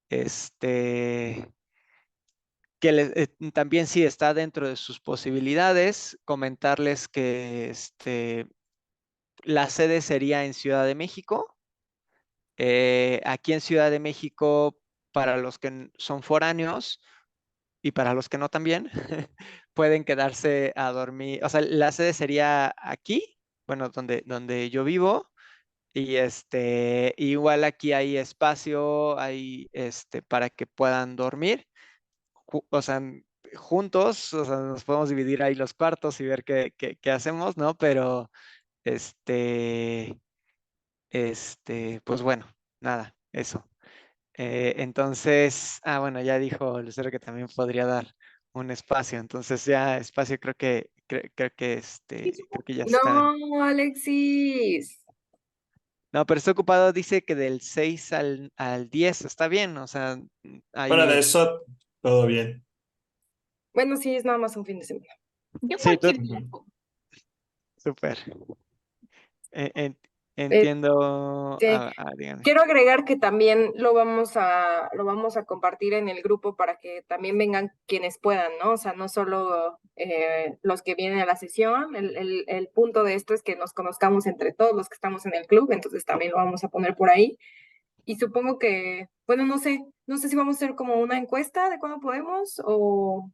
Este, también sí está dentro de sus posibilidades comentarles que la sede sería en Ciudad de México. Aquí en Ciudad de México, para los que son foráneos y para los que no también, pueden quedarse a dormir. O sea, la sede sería aquí, bueno, donde yo vivo. Y igual aquí hay espacio, hay para que puedan dormir. O sea, juntos, o sea, nos podemos dividir ahí los cuartos y ver qué hacemos, ¿no? Pero pues bueno, nada, eso. Entonces, bueno, ya dijo Lucero que también podría dar un espacio. Entonces ya espacio creo que ya está. No, Alexis. No, pero está ocupado, dice que del 6 al 10 está bien, o sea, Fuera ahí de eso, todo bien. Bueno, sí, es nada más un fin de semana. Yo sí, cualquier Ujú. tiempo. súper. E- en- Eh, entiendo, sí. dígame. Quiero agregar que también lo vamos a compartir en el grupo para que también vengan quienes puedan, ¿no? O sea, no solo los que vienen a la sesión. El punto de esto es que nos conozcamos entre todos los que estamos en el club, entonces también lo vamos a poner por ahí. Y supongo que, bueno, no sé si vamos a hacer como una encuesta de cuándo podemos o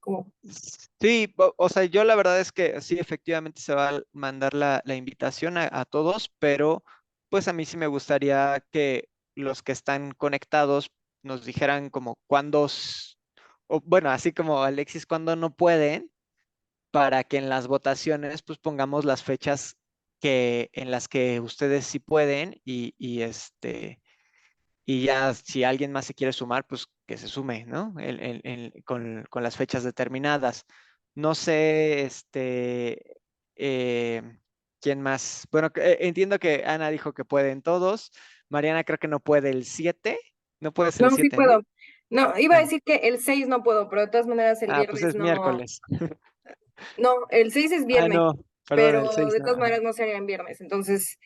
cómo. Sí, o sea, yo la verdad es que sí, efectivamente se va a mandar la invitación a todos, pero pues a mí sí me gustaría que los que están conectados nos dijeran como cuándo, o bueno, así como Alexis, cuándo no pueden, para que en las votaciones pues pongamos las fechas en las que ustedes sí pueden y ya si alguien más se quiere sumar, pues que se sume, ¿no? Con las fechas determinadas. No sé, eh, ¿quién más? Bueno, entiendo que Ana dijo que pueden todos. Mariana creo que no puede el 7. No puedes el No, sí 7, ¿no? puedo. No, iba a Ah, decir que el 6 no puedo, pero de todas maneras el pues viernes es no. miércoles. No, el 6 es viernes, No, perdón, el pero 6 de no. todas Ajá. maneras no sería en viernes. Entonces,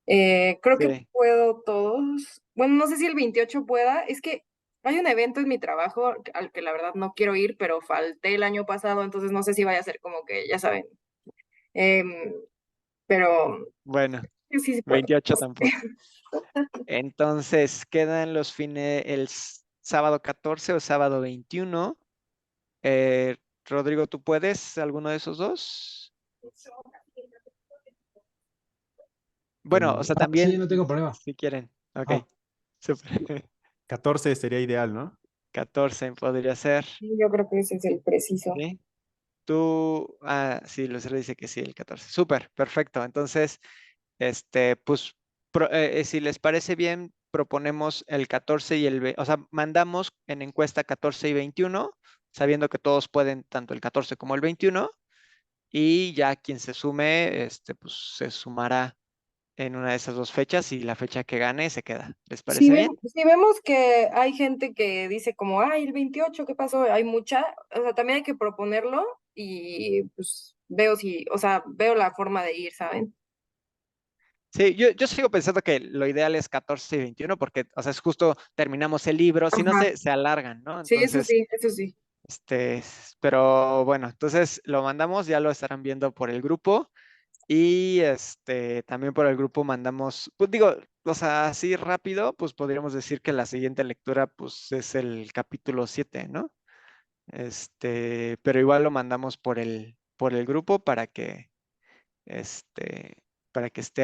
creo que Sí. puedo todos. Bueno, no sé si el 28 pueda. Es que hay un evento en mi trabajo al que la verdad no quiero ir, pero falté el año pasado, entonces no sé si vaya a ser como que, ya saben. Em, pero Bueno, sí, sí puedo. 28 tampoco. Entonces, quedan los fines, sábado 14 o sábado 21. Eh, Rodrigo, ¿tú puedes alguno de esos dos? Bueno, o sea, Sí, también, no tengo problema. si quieren. Ok, Ah, súper. 14 sería ideal, ¿no? 14 podría ser. Yo creo que ese es el preciso. ¿Sí? Tú, sí, Lucero dice que sí, el 14. Súper, perfecto. Entonces, pues, si les parece bien, proponemos el 14 y o sea, mandamos en encuesta 14 y 21, sabiendo que todos pueden tanto el 14 como el 21, y ya quien se sume, pues se sumará en una de esas dos fechas y la fecha que gane se queda. ¿Les Si, parece bien? si vemos que hay gente que dice como, ay, el 28, ¿qué pasó? Hay mucha, o sea, también hay que proponerlo y pues veo si, o sea, veo la forma de ir, ¿saben? Sí, yo sigo pensando que lo ideal es 14 y 21 porque, o sea, es justo terminamos el libro, si no Ajá, se alargan, ¿no? sí, eso Entonces, sí, eso sí. pero bueno, entonces lo mandamos, ya lo estarán viendo por el grupo y también por el grupo mandamos, pues digo, o sea, así rápido, pues podríamos decir que la siguiente lectura, pues es el capítulo 7, ¿no? Pero igual lo mandamos por el grupo para que esté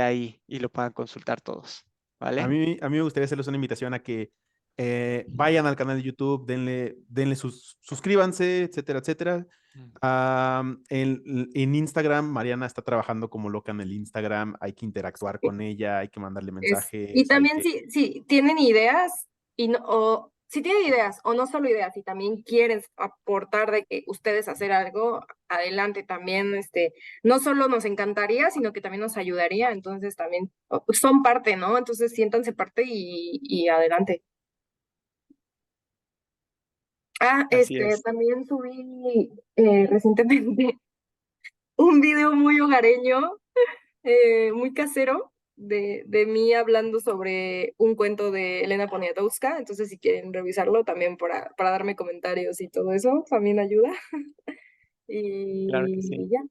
ahí y lo puedan consultar todos, A ¿vale? mí, a mí me gustaría hacerles una invitación a que Vayan al canal de YouTube, denle suscríbanse, etcétera, etcétera. En Instagram, Mariana está trabajando como loca en el Instagram, hay que interactuar con ella, hay que mandarle Y mensajes, también si tienen ideas o si tienen ideas o no solo ideas y también quieren aportar de que ustedes hacer algo, adelante también, no solo nos encantaría, sino que también nos ayudaría, entonces también son parte, ¿no? Entonces siéntanse parte y adelante. Así es. También subí recientemente un video muy hogareño, muy casero, de mí hablando sobre un cuento de Elena Poniatowska. Entonces, si quieren revisarlo también para darme comentarios y todo eso, también ayuda. Claro que sí. Y ya,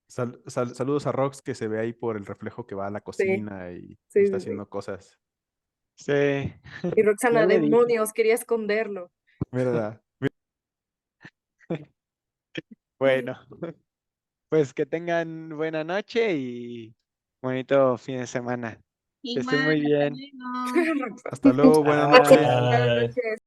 Saludos a Rox, que se ve ahí por el reflejo que va a la sí, cocina y sí, está sí, sí. haciendo cosas. Sí. Y Roxana, Ya le dije. demonios, quería esconderlo. Mira, Bueno, pues que tengan buena noche y bonito fin de semana. Que estén Igual, muy hasta bien. luego. hasta luego, buenas Buenas noches. Bye. noches.